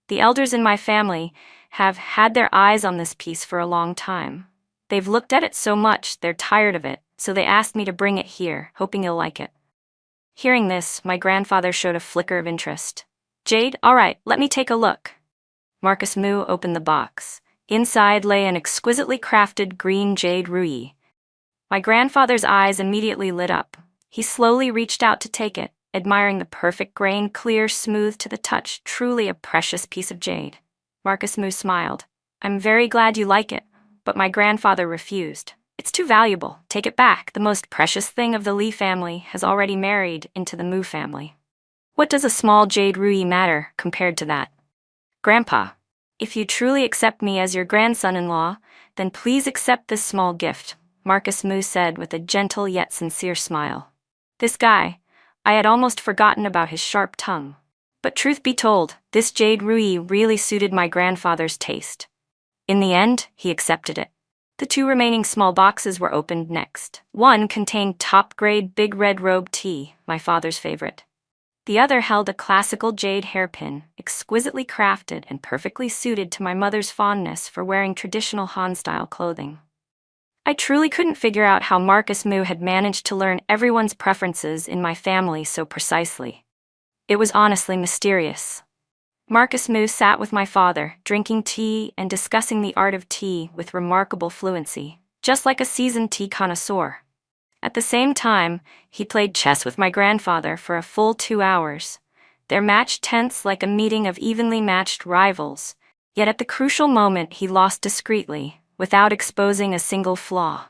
The elders in my family have had their eyes on this piece for a long time. They've looked at it so much they're tired of it, so they asked me to bring it here, hoping you'll like it." Hearing this, my grandfather showed a flicker of interest. "Jade? All right, let me take a look." Marcus Moo opened the box. Inside lay an exquisitely crafted green jade ruyi. My grandfather's eyes immediately lit up. He slowly reached out to take it, admiring the perfect grain, clear, smooth to the touch, truly a precious piece of jade. Marcus Moo smiled. "I'm very glad you like it," but my grandfather refused. "It's too valuable. Take it back. The most precious thing of the Lee family has already married into the Moo family. What does a small jade ruyi matter compared to that?" "Grandpa, if you truly accept me as your grandson-in-law, then please accept this small gift," Marcus Moo said with a gentle yet sincere smile. This guy, I had almost forgotten about his sharp tongue. But truth be told, this jade ruyi really suited my grandfather's taste. In the end, he accepted it. The two remaining small boxes were opened next. One contained top-grade big red robe tea, my father's favorite. The other held a classical jade hairpin, exquisitely crafted and perfectly suited to my mother's fondness for wearing traditional Han-style clothing. I truly couldn't figure out how Marcus Moo had managed to learn everyone's preferences in my family so precisely. It was honestly mysterious. Marcus Moo sat with my father, drinking tea and discussing the art of tea with remarkable fluency, just like a seasoned tea connoisseur. At the same time, he played chess with my grandfather for a full 2 hours. Their match tense like a meeting of evenly matched rivals, yet at the crucial moment he lost discreetly, without exposing a single flaw.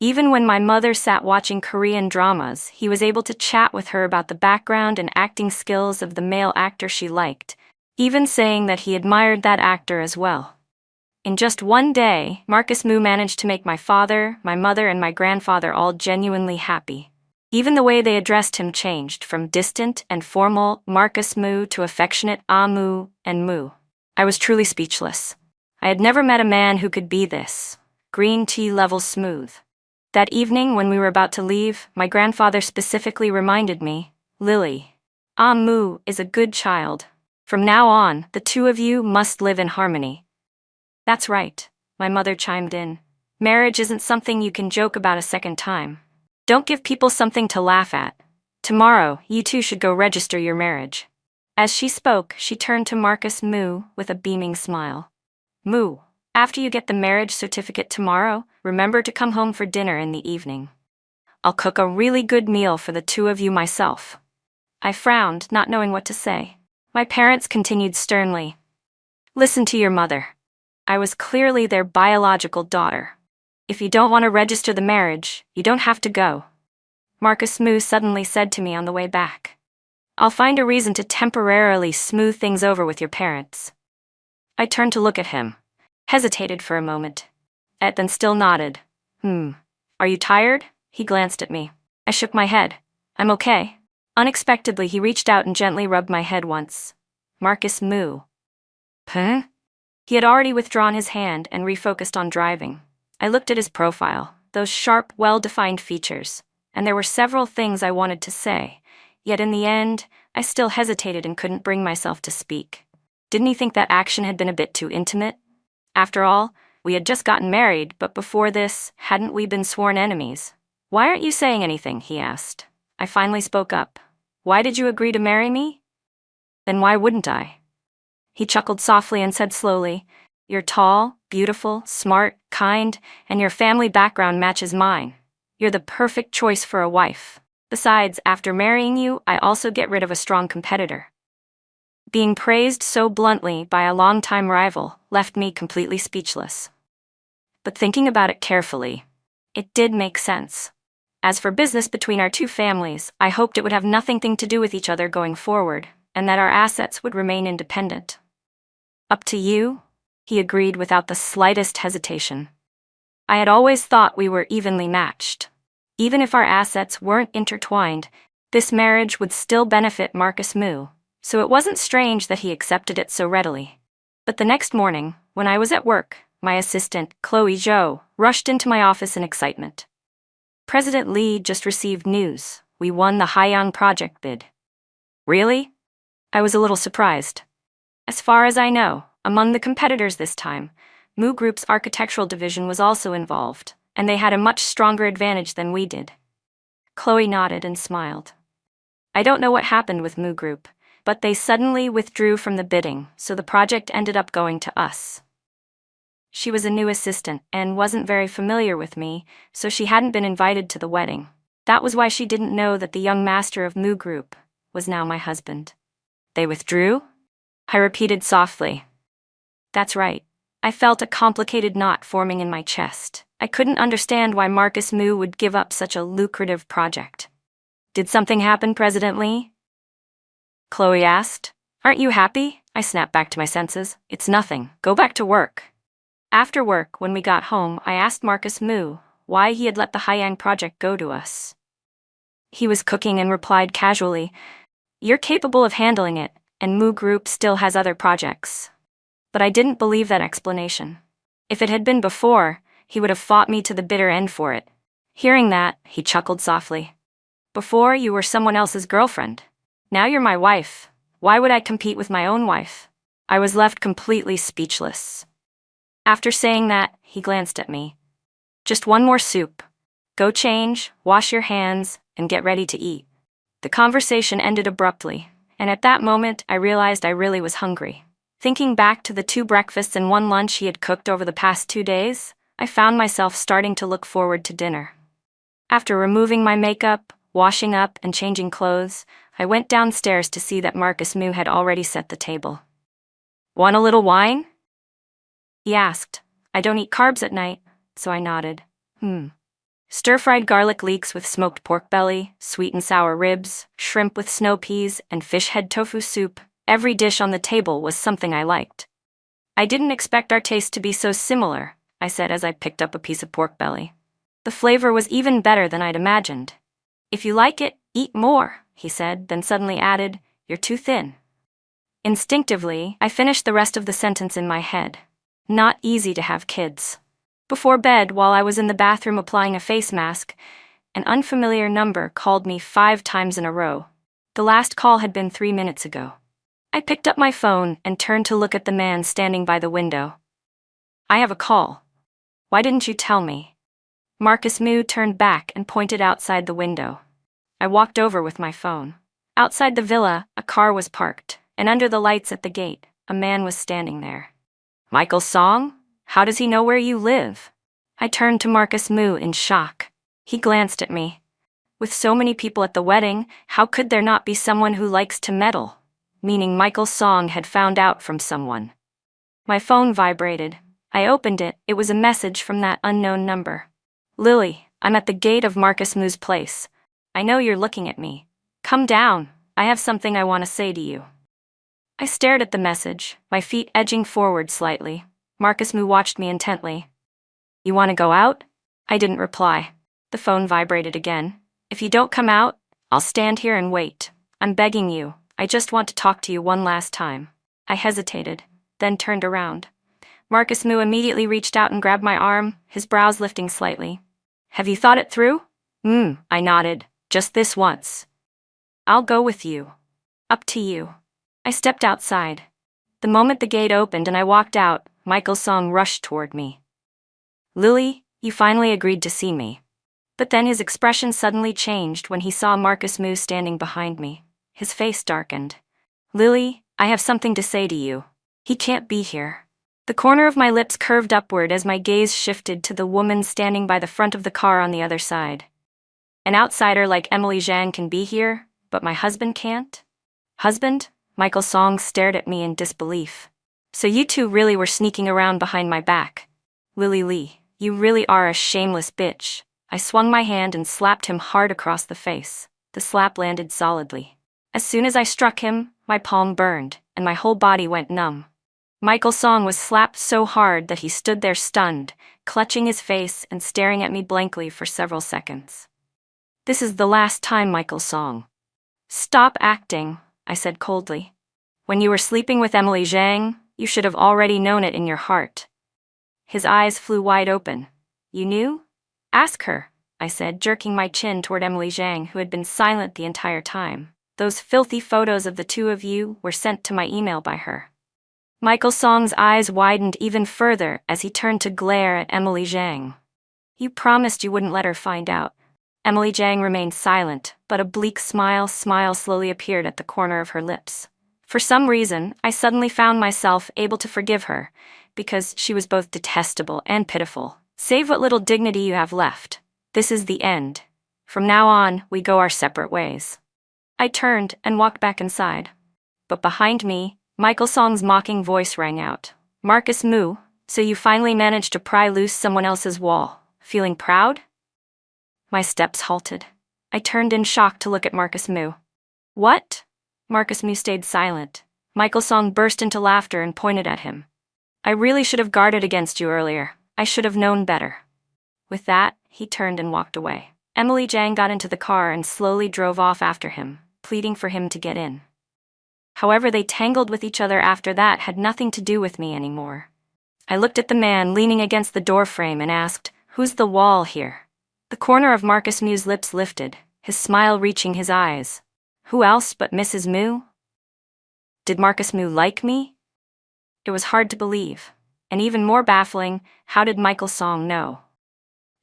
Even when my mother sat watching Korean dramas, he was able to chat with her about the background and acting skills of the male actor she liked, even saying that he admired that actor as well. In just one day, Marcus Moo managed to make my father, my mother, and my grandfather all genuinely happy. Even the way they addressed him changed from distant and formal Marcus Moo to affectionate Moo and Moo. I was truly speechless. I had never met a man who could be this green tea level smooth. That evening, when we were about to leave, my grandfather specifically reminded me, "Lily, Moo is a good child. From now on, the two of you must live in harmony." "That's right," my mother chimed in. "Marriage isn't something you can joke about a second time. Don't give people something to laugh at. Tomorrow, you two should go register your marriage." As she spoke, she turned to Marcus Moo with a beaming smile. "Moo, after you get the marriage certificate tomorrow, remember to come home for dinner in the evening. I'll cook a really good meal for the two of you myself." I frowned, not knowing what to say. My parents continued sternly. "Listen to your mother. I was clearly their biological daughter. If you don't want to register the marriage, you don't have to go." Marcus Moo suddenly said to me on the way back. "I'll find a reason to temporarily smooth things over with your parents." I turned to look at him, hesitated for a moment, and then still nodded. Are you tired?" He glanced at me. I shook my head. "I'm okay." Unexpectedly, he reached out and gently rubbed my head once. "Marcus Moo." "Huh?" He had already withdrawn his hand and refocused on driving. I looked at his profile, those sharp, well-defined features, and there were several things I wanted to say, yet in the end, I still hesitated and couldn't bring myself to speak. Didn't he think that action had been a bit too intimate? After all, we had just gotten married, but before this, hadn't we been sworn enemies? "Why aren't you saying anything?" he asked. I finally spoke up. "Why did you agree to marry me?" "Then why wouldn't I?" He chuckled softly and said slowly, "You're tall, beautiful, smart, kind, and your family background matches mine. You're the perfect choice for a wife. Besides, after marrying you, I also get rid of a strong competitor." Being praised so bluntly by a longtime rival left me completely speechless. But thinking about it carefully, it did make sense. As for business between our two families, I hoped it would have nothing to do with each other going forward, and that our assets would remain independent. "Up to you," he agreed without the slightest hesitation. I had always thought we were evenly matched. Even if our assets weren't intertwined, this marriage would still benefit Marcus Moo, so it wasn't strange that he accepted it so readily. But the next morning, when I was at work, my assistant, Chloe Zhou, rushed into my office in excitement. "President Lee just received news. We won the Haiyang project bid." "Really?" I was a little surprised. As far as I know, among the competitors this time, Moo Group's architectural division was also involved, and they had a much stronger advantage than we did. Chloe nodded and smiled. "I don't know what happened with Moo Group, but they suddenly withdrew from the bidding, so the project ended up going to us." She was a new assistant and wasn't very familiar with me, so she hadn't been invited to the wedding. That was why she didn't know that the young master of Moo Group was now my husband. "They withdrew?" I repeated softly. "That's right." I felt a complicated knot forming in my chest. I couldn't understand why Marcus Moo would give up such a lucrative project. "Did something happen, President Lee?" Chloe asked. "Aren't you happy?" I snapped back to my senses. "It's nothing. Go back to work." After work, when we got home, I asked Marcus Moo why he had let the Haiyang project go to us. He was cooking and replied casually, "You're capable of handling it, and Moo Group still has other projects." But I didn't believe that explanation. If it had been before, he would have fought me to the bitter end for it. Hearing that, he chuckled softly. "Before, you were someone else's girlfriend. Now you're my wife. Why would I compete with my own wife? I was left completely speechless. After saying that, he glanced at me. Just one more soup. Go change, wash your hands, and get ready to eat. The conversation ended abruptly, and at that moment I realized I really was hungry. Thinking back to the 2 breakfasts and 1 lunch he had cooked over the past 2 days, I found myself starting to look forward to dinner. After removing my makeup, washing up, and changing clothes, I went downstairs to see that Marcus Moo had already set the table. Want a little wine? He asked. I don't eat carbs at night, so I nodded. Stir-fried garlic leeks with smoked pork belly, sweet and sour ribs, shrimp with snow peas, and fish head tofu soup. Every dish on the table was something I liked. I didn't expect our taste to be so similar, I said as I picked up a piece of pork belly. The flavor was even better than I'd imagined. If you like it, eat more, he said, then suddenly added, you're too thin. Instinctively, I finished the rest of the sentence in my head. Not easy to have kids. Before bed, while I was in the bathroom applying a face mask, an unfamiliar number called me 5 times in a row. The last call had been 3 minutes ago. I picked up my phone and turned to look at the man standing by the window. I have a call. Why didn't you tell me? Marcus Moo turned back and pointed outside the window. I walked over with my phone. Outside the villa, a car was parked, and under the lights at the gate, a man was standing there. Michael Song? How does he know where you live? I turned to Marcus Moo in shock. He glanced at me. With so many people at the wedding, how could there not be someone who likes to meddle? Meaning Michael Song had found out from someone. My phone vibrated. I opened it. It was a message from that unknown number. Lily, I'm at the gate of Marcus Moo's place. I know you're looking at me. Come down. I have something I want to say to you. I stared at the message, my feet edging forward slightly. Marcus Moo watched me intently. You want to go out? I didn't reply. The phone vibrated again. If you don't come out, I'll stand here and wait. I'm begging you. I just want to talk to you one last time. I hesitated, then turned around. Marcus Moo immediately reached out and grabbed my arm, his brows lifting slightly. Have you thought it through? I nodded. Just this once. I'll go with you. Up to you. I stepped outside. The moment the gate opened and I walked out, Michael Song rushed toward me. Lily, you finally agreed to see me. But then his expression suddenly changed when he saw Marcus Moo standing behind me. His face darkened. Lily, I have something to say to you. He can't be here. The corner of my lips curved upward as my gaze shifted to the woman standing by the front of the car on the other side. An outsider like Emily Zhang can be here, but my husband can't? Husband? Michael Song stared at me in disbelief. So you two really were sneaking around behind my back. Lily Lee, you really are a shameless bitch. I swung my hand and slapped him hard across the face. The slap landed solidly. As soon as I struck him, my palm burned, and my whole body went numb. Michael Song was slapped so hard that he stood there stunned, clutching his face and staring at me blankly for several seconds. This is the last time, Michael Song. Stop acting, I said coldly. When you were sleeping with Emily Zhang, you should have already known it in your heart. His eyes flew wide open. You knew? Ask her, I said, jerking my chin toward Emily Zhang, who had been silent the entire time. Those filthy photos of the two of you were sent to my email by her. Michael Song's eyes widened even further as he turned to glare at Emily Zhang. You promised you wouldn't let her find out. Emily Zhang remained silent, but a bleak smile slowly appeared at the corner of her lips. For some reason, I suddenly found myself able to forgive her, because she was both detestable and pitiful. Save what little dignity you have left. This is the end. From now on, we go our separate ways. I turned and walked back inside. But behind me, Michael Song's mocking voice rang out. Marcus Moo, so you finally managed to pry loose someone else's wall. Feeling proud? My steps halted. I turned in shock to look at Marcus Moo. What? Marcus Moo stayed silent. Michael Song burst into laughter and pointed at him. I really should have guarded against you earlier. I should have known better. With that, he turned and walked away. Emily Zhang got into the car and slowly drove off after him, pleading for him to get in. However they tangled with each other after that had nothing to do with me anymore. I looked at the man leaning against the doorframe and asked, Who's the wall here? The corner of Marcus Moo's lips lifted, his smile reaching his eyes. Who else but Mrs. Moo? Did Marcus Moo like me? It was hard to believe. And even more baffling, how did Michael Song know?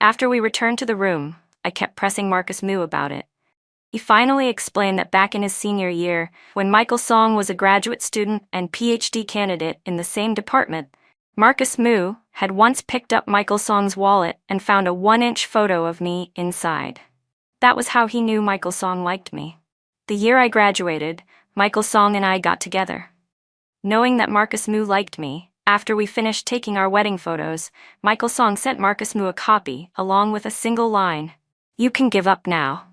After we returned to the room, I kept pressing Marcus Moo about it. He finally explained that back in his senior year, when Michael Song was a graduate student and PhD candidate in the same department, Marcus Moo had once picked up Michael Song's wallet and found a 1-inch photo of me inside. That was how he knew Michael Song liked me. The year I graduated, Michael Song and I got together. Knowing that Marcus Moo liked me, after we finished taking our wedding photos, Michael Song sent Marcus Moo a copy, along with a single line, "You can give up now."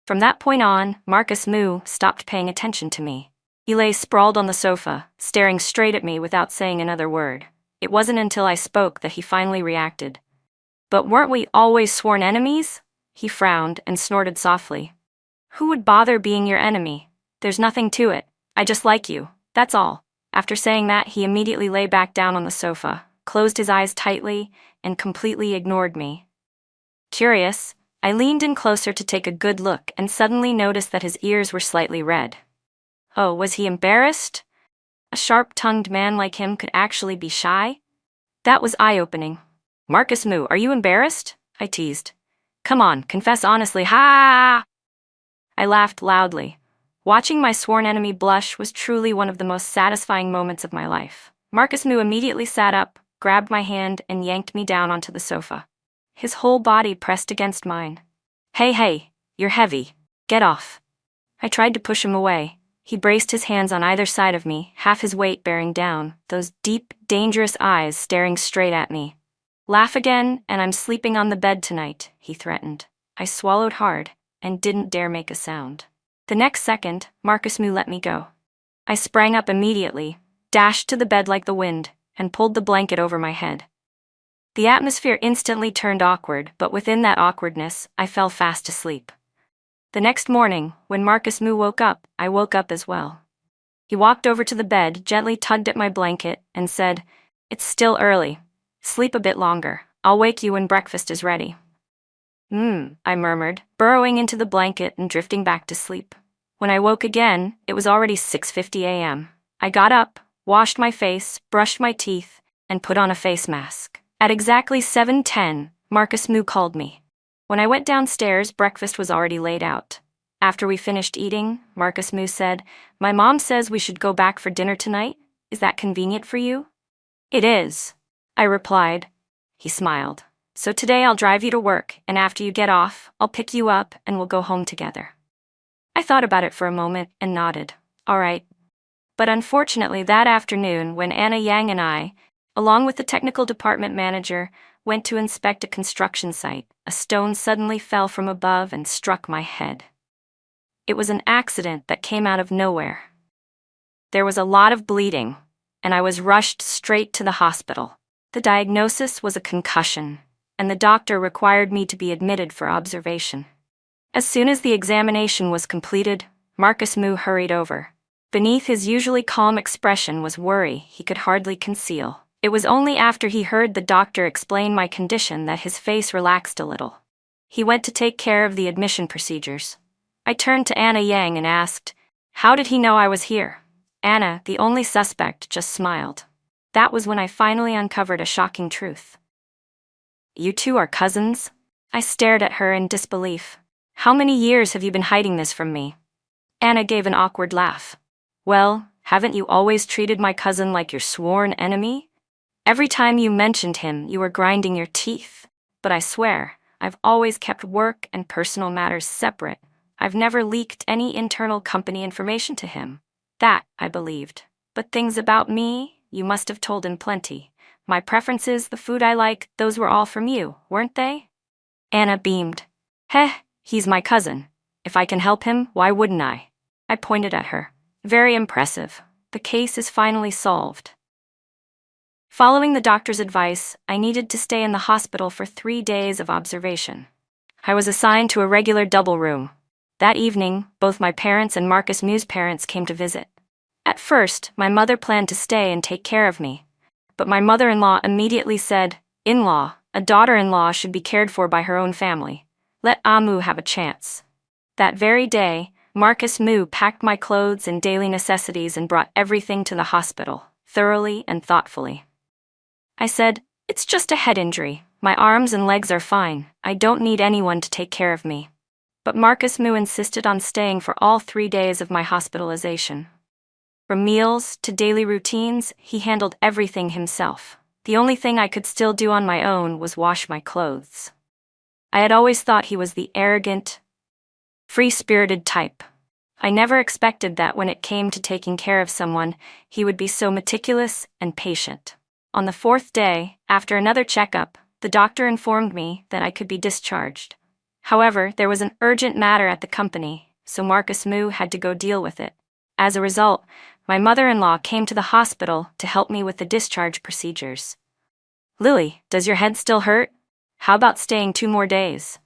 From that point on, Marcus Moo stopped paying attention to me. He lay sprawled on the sofa, staring straight at me without saying another word. It wasn't until I spoke that he finally reacted. "But weren't we always sworn enemies?" He frowned and snorted softly. "Who would bother being your enemy? There's nothing to it. I just like you, that's all." After saying that, he immediately lay back down on the sofa, closed his eyes tightly, and completely ignored me. Curious, I leaned in closer to take a good look and suddenly noticed that his ears were slightly red. Oh, was he embarrassed? A sharp-tongued man like him could actually be shy? That was eye-opening. "Marcus Moo, are you embarrassed?" I teased. "Come on, confess honestly, ha!" I laughed loudly. Watching my sworn enemy blush was truly one of the most satisfying moments of my life. Marcus Moo immediately sat up, grabbed my hand, and yanked me down onto the sofa. His whole body pressed against mine. Hey, you're heavy. Get off." I tried to push him away. He braced his hands on either side of me, half his weight bearing down, those deep, dangerous eyes staring straight at me. "Laugh again, and I'm sleeping on the bed tonight," he threatened. I swallowed hard and didn't dare make a sound. The next second, Marcus Moo let me go. I sprang up immediately, dashed to the bed like the wind, and pulled the blanket over my head. The atmosphere instantly turned awkward, but within that awkwardness, I fell fast asleep. The next morning, when Marcus Moo woke up, I woke up as well. He walked over to the bed, gently tugged at my blanket, and said, "It's still early. Sleep a bit longer. I'll wake you when breakfast is ready." I murmured, burrowing into the blanket and drifting back to sleep. When I woke again, it was already 6:50 a.m. I got up, washed my face, brushed my teeth, and put on a face mask. At exactly 7:10, Marcus Moo called me. When I went downstairs, breakfast was already laid out. After we finished eating, Marcus Moo said, "My mom says we should go back for dinner tonight. Is that convenient for you?" "It is," I replied. He smiled. "So today I'll drive you to work, and after you get off, I'll pick you up and we'll go home together." I thought about it for a moment and nodded. All right. But unfortunately that afternoon, when Anna Yang and I, along with the technical department manager, went to inspect a construction site, a stone suddenly fell from above and struck my head. It was an accident that came out of nowhere. There was a lot of bleeding, and I was rushed straight to the hospital. The diagnosis was a concussion, and the doctor required me to be admitted for observation. As soon as the examination was completed, Marcus Moo hurried over. Beneath his usually calm expression was worry he could hardly conceal. It was only after he heard the doctor explain my condition that his face relaxed a little. He went to take care of the admission procedures. I turned to Anna Yang and asked, "How did he know I was here?" Anna, the only suspect, just smiled. That was when I finally uncovered a shocking truth. "You two are cousins?" I stared at her in disbelief. "How many years have you been hiding this from me?" Anna gave an awkward laugh. "Well, haven't you always treated my cousin like your sworn enemy? Every time you mentioned him, you were grinding your teeth. But I swear, I've always kept work and personal matters separate. I've never leaked any internal company information to him. That I believed. But things about me, you must have told him plenty. My preferences, the food I like, those were all from you, weren't they?" Anna beamed. "Heh, he's my cousin. If I can help him, why wouldn't I?" I pointed at her. "Very impressive. The case is finally solved." Following the doctor's advice, I needed to stay in the hospital for 3 days of observation. I was assigned to a regular double room. That evening, both my parents and Marcus Moo's parents came to visit. At first, my mother planned to stay and take care of me. But my mother-in-law immediately said, "In-law, a daughter-in-law should be cared for by her own family. Let Amu have a chance." That very day, Marcus Moo packed my clothes and daily necessities and brought everything to the hospital, thoroughly and thoughtfully. I said, "It's just a head injury. My arms and legs are fine. I don't need anyone to take care of me." But Marcus Moo insisted on staying for all 3 days of my hospitalization. From meals to daily routines, he handled everything himself. The only thing I could still do on my own was wash my clothes. I had always thought he was the arrogant, free-spirited type. I never expected that when it came to taking care of someone, he would be so meticulous and patient. On the 4th day, after another checkup, the doctor informed me that I could be discharged. However, there was an urgent matter at the company, so Marcus Moo had to go deal with it. As a result, my mother-in-law came to the hospital to help me with the discharge procedures. "Lily, does your head still hurt? How about staying 2 more days?"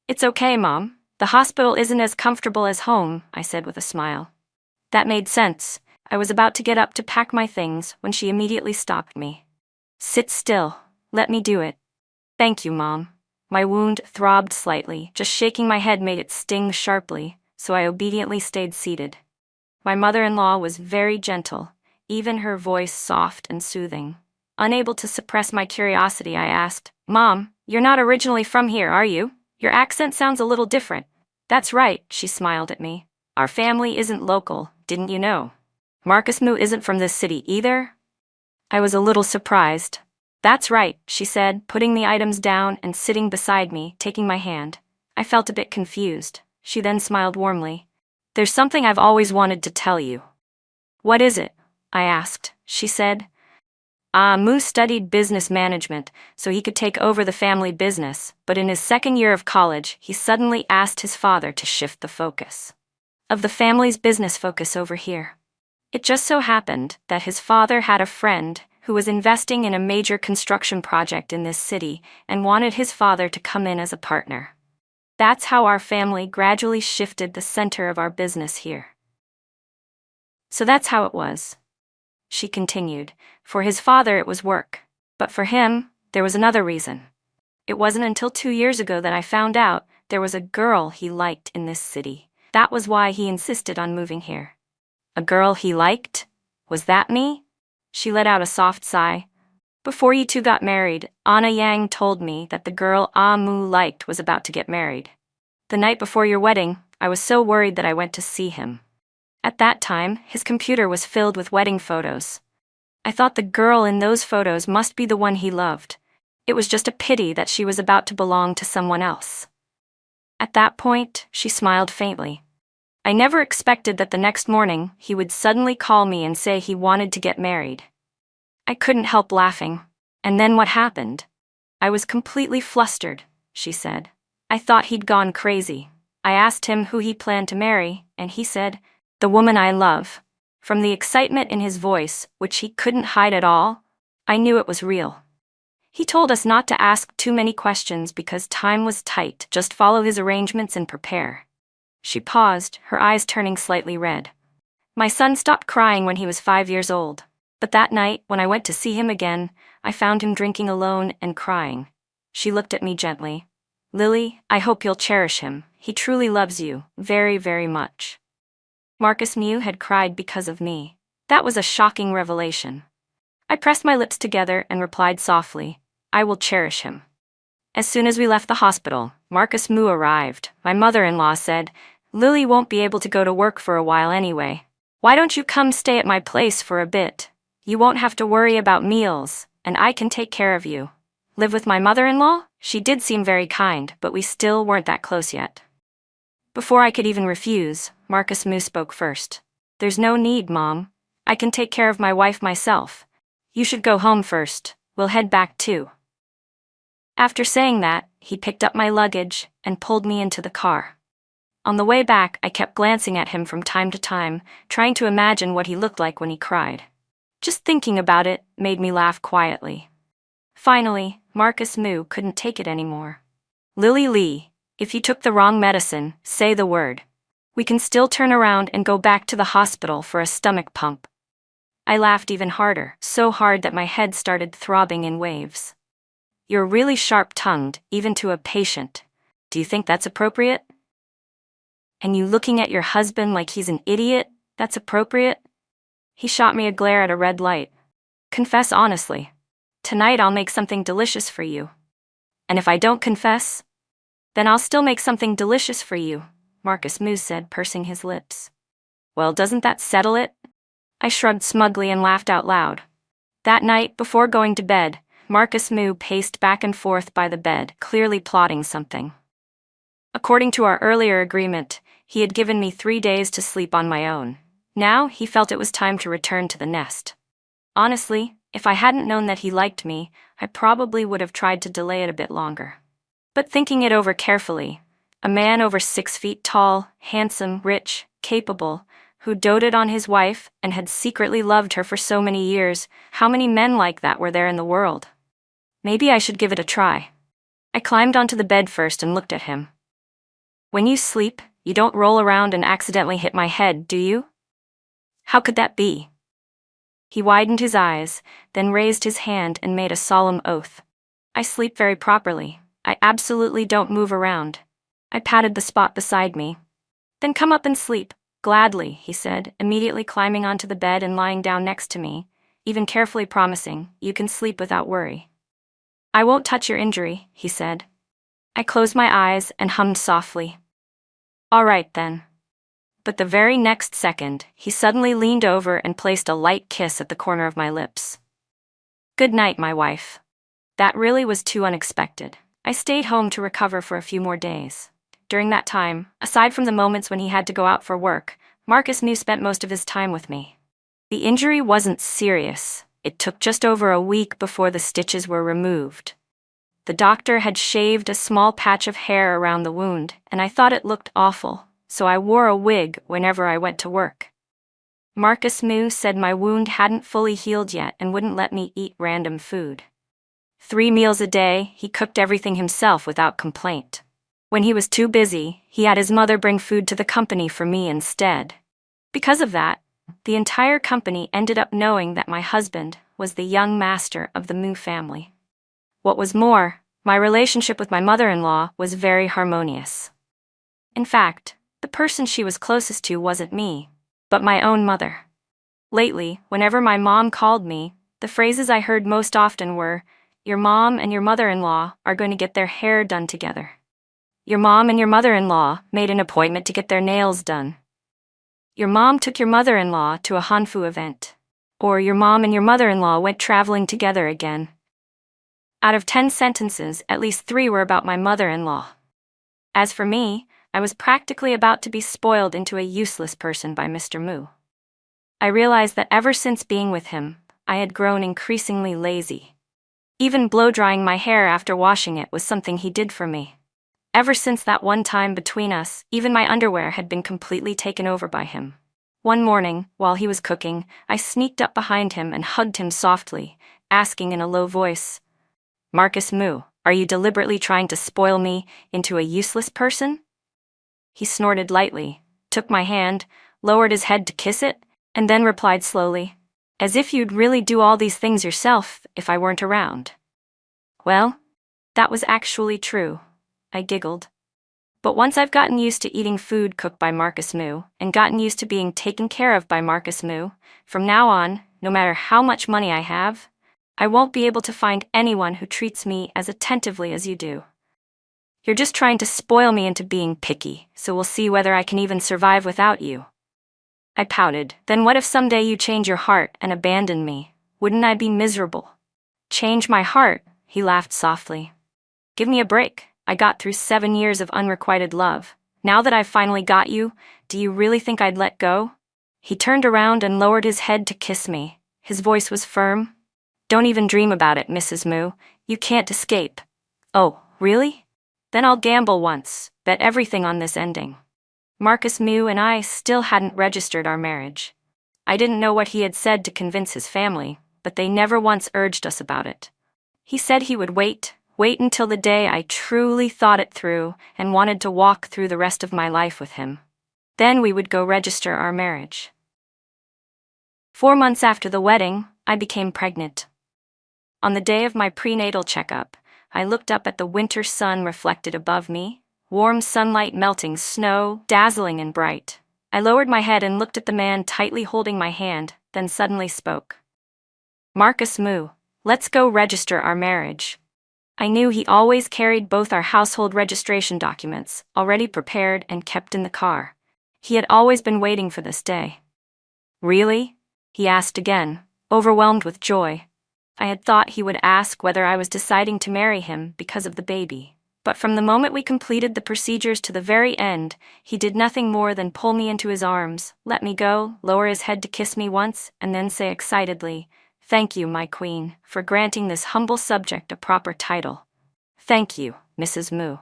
"It's okay, Mom. The hospital isn't as comfortable as home," I said with a smile. That made sense. I was about to get up to pack my things when she immediately stopped me. "Sit still. Let me do it." "Thank you, Mom." My wound throbbed slightly. Just shaking my head made it sting sharply, so I obediently stayed seated. My mother-in-law was very gentle, even her voice soft and soothing. Unable to suppress my curiosity, I asked, "Mom, you're not originally from here, are you? Your accent sounds a little different." "That's right," she smiled at me. "Our family isn't local, didn't you know? Marcus Moo isn't from this city either?" I was a little surprised. "That's right," she said, putting the items down and sitting beside me, taking my hand. I felt a bit confused. She then smiled warmly. "There's something I've always wanted to tell you." "What is it?" I asked. She said, Moo studied business management so he could take over the family business, but in his 2nd year of college, he suddenly asked his father to shift the focus of the family's business focus over here. It just so happened that his father had a friend who was investing in a major construction project in this city and wanted his father to come in as a partner. That's how our family gradually shifted the center of our business here. "So that's how it was," she continued. "For his father it was work. But for him, there was another reason. It wasn't until 2 years ago that I found out there was a girl he liked in this city. That was why he insisted on moving here." "A girl he liked? Was that me?" She let out a soft sigh. "Before you two got married, Anna Yang told me that the girl Moo liked was about to get married. The night before your wedding, I was so worried that I went to see him. At that time, his computer was filled with wedding photos. I thought the girl in those photos must be the one he loved. It was just a pity that she was about to belong to someone else." At that point, she smiled faintly. I never expected that the next morning he would suddenly call me and say he wanted to get married. I couldn't help laughing. "And then what happened?" "I was completely flustered," she said. "I thought he'd gone crazy. I asked him who he planned to marry, and he said, 'The woman I love.' From the excitement in his voice, which he couldn't hide at all, I knew it was real. He told us not to ask too many questions because time was tight, just follow his arrangements and prepare." She paused, her eyes turning slightly red. "My son stopped crying when he was 5 years old. But that night, when I went to see him again, I found him drinking alone and crying." She looked at me gently. "Lily, I hope you'll cherish him. He truly loves you, very, very much." Marcus Moo had cried because of me. That was a shocking revelation. I pressed my lips together and replied softly, "I will cherish him." As soon as we left the hospital, Marcus Moo arrived. My mother-in-law said, "Lily won't be able to go to work for a while anyway. Why don't you come stay at my place for a bit? You won't have to worry about meals, and I can take care of you." Live with my mother-in-law? She did seem very kind, but we still weren't that close yet. Before I could even refuse, Marcus Moo spoke first. "There's no need, Mom. I can take care of my wife myself. You should go home first. We'll head back too." After saying that, he picked up my luggage and pulled me into the car. On the way back, I kept glancing at him from time to time, trying to imagine what he looked like when he cried. Just thinking about it made me laugh quietly. Finally, Marcus Moo couldn't take it anymore. "Lily Lee, if you took the wrong medicine, say the word. We can still turn around and go back to the hospital for a stomach pump." I laughed even harder, so hard that my head started throbbing in waves. "You're really sharp-tongued, even to a patient. Do you think that's appropriate?" And you looking at your husband like he's an idiot? That's appropriate? He shot me a glare at a red light. Confess honestly. Tonight I'll make something delicious for you. And if I don't confess, then I'll still make something delicious for you, Marcus Moo said, pursing his lips. Well, doesn't that settle it? I shrugged smugly and laughed out loud. That night, before going to bed, Marcus Moo paced back and forth by the bed, clearly plotting something. According to our earlier agreement, he had given me 3 days to sleep on my own. Now, he felt it was time to return to the nest. Honestly, if I hadn't known that he liked me, I probably would have tried to delay it a bit longer. But thinking it over carefully, a man over 6 feet tall, handsome, rich, capable, who doted on his wife and had secretly loved her for so many years, how many men like that were there in the world? Maybe I should give it a try. I climbed onto the bed first and looked at him. When you sleep, you don't roll around and accidentally hit my head, do you? How could that be? He widened his eyes, then raised his hand and made a solemn oath. I sleep very properly. I absolutely don't move around. I patted the spot beside me. Then come up and sleep. Gladly, he said, immediately climbing onto the bed and lying down next to me, even carefully promising, you can sleep without worry. I won't touch your injury, he said. I closed my eyes and hummed softly. All right then. But the very next second, he suddenly leaned over and placed a light kiss at the corner of my lips. Good night, my wife. That really was too unexpected. I stayed home to recover for a few more days. During that time, aside from the moments when he had to go out for work, Marcus Moo spent most of his time with me. The injury wasn't serious. It took just over a week before the stitches were removed. The doctor had shaved a small patch of hair around the wound, and I thought it looked awful, so I wore a wig whenever I went to work. Marcus Moo said my wound hadn't fully healed yet and wouldn't let me eat random food. 3 meals a day, he cooked everything himself without complaint. When he was too busy, he had his mother bring food to the company for me instead. Because of that, the entire company ended up knowing that my husband was the young master of the Moo family. What was more, my relationship with my mother-in-law was very harmonious. In fact, the person she was closest to wasn't me, but my own mother. Lately, whenever my mom called me, the phrases I heard most often were, "Your mom and your mother-in-law are going to get their hair done together." "Your mom and your mother-in-law made an appointment to get their nails done." "Your mom took your mother-in-law to a Hanfu event." Or "Your mom and your mother-in-law went traveling together again." Out of 10 sentences, at least 3 were about my mother-in-law. As for me, I was practically about to be spoiled into a useless person by Mr. Moo. I realized that ever since being with him, I had grown increasingly lazy. Even blow-drying my hair after washing it was something he did for me. Ever since that one time between us, even my underwear had been completely taken over by him. One morning, while he was cooking, I sneaked up behind him and hugged him softly, asking in a low voice, "Marcus Moo, are you deliberately trying to spoil me into a useless person?" He snorted lightly, took my hand, lowered his head to kiss it, and then replied slowly, "As if you'd really do all these things yourself if I weren't around." Well, that was actually true. I giggled. But once I've gotten used to eating food cooked by Marcus Moo, and gotten used to being taken care of by Marcus Moo, from now on, no matter how much money I have, I won't be able to find anyone who treats me as attentively as you do. You're just trying to spoil me into being picky, so we'll see whether I can even survive without you. I pouted. Then what if someday you change your heart and abandon me? Wouldn't I be miserable? Change my heart? He laughed softly. Give me a break. I got through 7 years of unrequited love. Now that I've finally got you, do you really think I'd let go? He turned around and lowered his head to kiss me. His voice was firm. Don't even dream about it, Mrs. Moo. You can't escape. Oh, really? Then I'll gamble once, bet everything on this ending. Marcus Moo and I still hadn't registered our marriage. I didn't know what he had said to convince his family, but they never once urged us about it. He said he would wait until the day I truly thought it through and wanted to walk through the rest of my life with him. Then we would go register our marriage. 4 months after the wedding, I became pregnant. On the day of my prenatal checkup, I looked up at the winter sun reflected above me, warm sunlight melting snow, dazzling and bright. I lowered my head and looked at the man tightly holding my hand, then suddenly spoke. Marcus Moo, let's go register our marriage. I knew he always carried both our household registration documents, already prepared and kept in the car. He had always been waiting for this day. Really? He asked again, overwhelmed with joy. I had thought he would ask whether I was deciding to marry him because of the baby. But from the moment we completed the procedures to the very end, he did nothing more than pull me into his arms, let me go, lower his head to kiss me once, and then say excitedly, "Thank you, my queen, for granting this humble subject a proper title. Thank you, Mrs. Moo.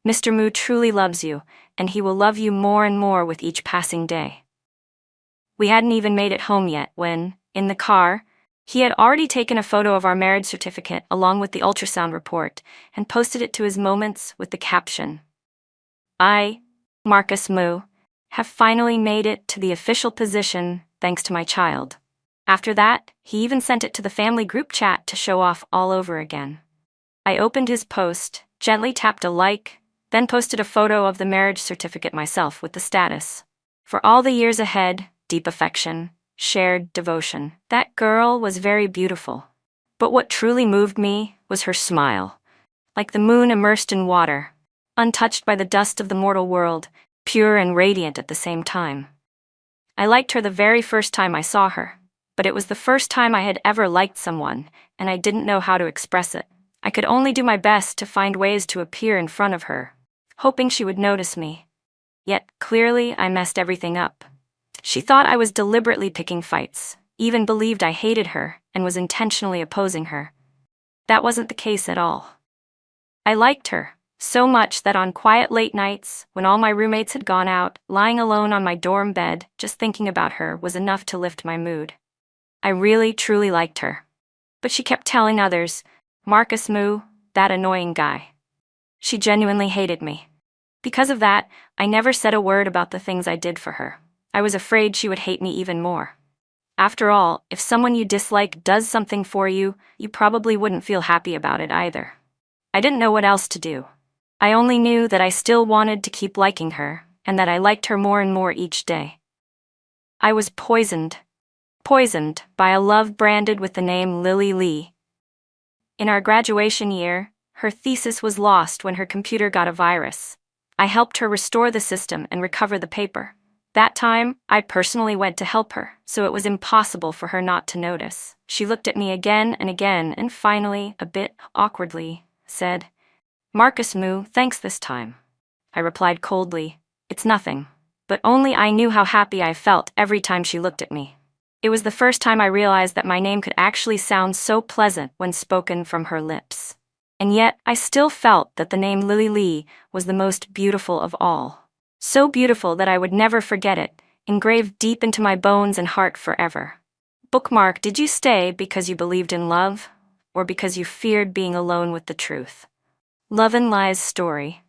Mr. Moo truly loves you, and he will love you more and more with each passing day." We hadn't even made it home yet when, in the car, he had already taken a photo of our marriage certificate along with the ultrasound report and posted it to his Moments with the caption, "I, Marcus Moo, have finally made it to the official position thanks to my child." After that, he even sent it to the family group chat to show off all over again. I opened his post, gently tapped a like, then posted a photo of the marriage certificate myself with the status, "For all the years ahead, deep affection, shared devotion." That girl was very beautiful. But what truly moved me was her smile. Like the moon immersed in water, untouched by the dust of the mortal world, pure and radiant at the same time. I liked her the very first time I saw her, but it was the first time I had ever liked someone, and I didn't know how to express it. I could only do my best to find ways to appear in front of her, hoping she would notice me. Yet, clearly, I messed everything up. She thought I was deliberately picking fights, even believed I hated her and was intentionally opposing her. That wasn't the case at all. I liked her, so much that on quiet late nights, when all my roommates had gone out, lying alone on my dorm bed, just thinking about her was enough to lift my mood. I really, truly liked her. But she kept telling others, "Marcus Moo, that annoying guy." She genuinely hated me. Because of that, I never said a word about the things I did for her. I was afraid she would hate me even more. After all, if someone you dislike does something for you, you probably wouldn't feel happy about it either. I didn't know what else to do. I only knew that I still wanted to keep liking her, and that I liked her more and more each day. I was poisoned by a love branded with the name Lily Lee. In our graduation year, her thesis was lost when her computer got a virus. I helped her restore the system and recover the paper. That time, I personally went to help her, so it was impossible for her not to notice. She looked at me again and finally, a bit awkwardly, said, "Marcus Moo, thanks this time." I replied coldly, "It's nothing." But only I knew how happy I felt every time she looked at me. It was the first time I realized that my name could actually sound so pleasant when spoken from her lips. And yet, I still felt that the name Lily Lee was the most beautiful of all. So beautiful that I would never forget it, engraved deep into my bones and heart forever. Bookmark, did you stay because you believed in love, or because you feared being alone with the truth? Love and Lies story.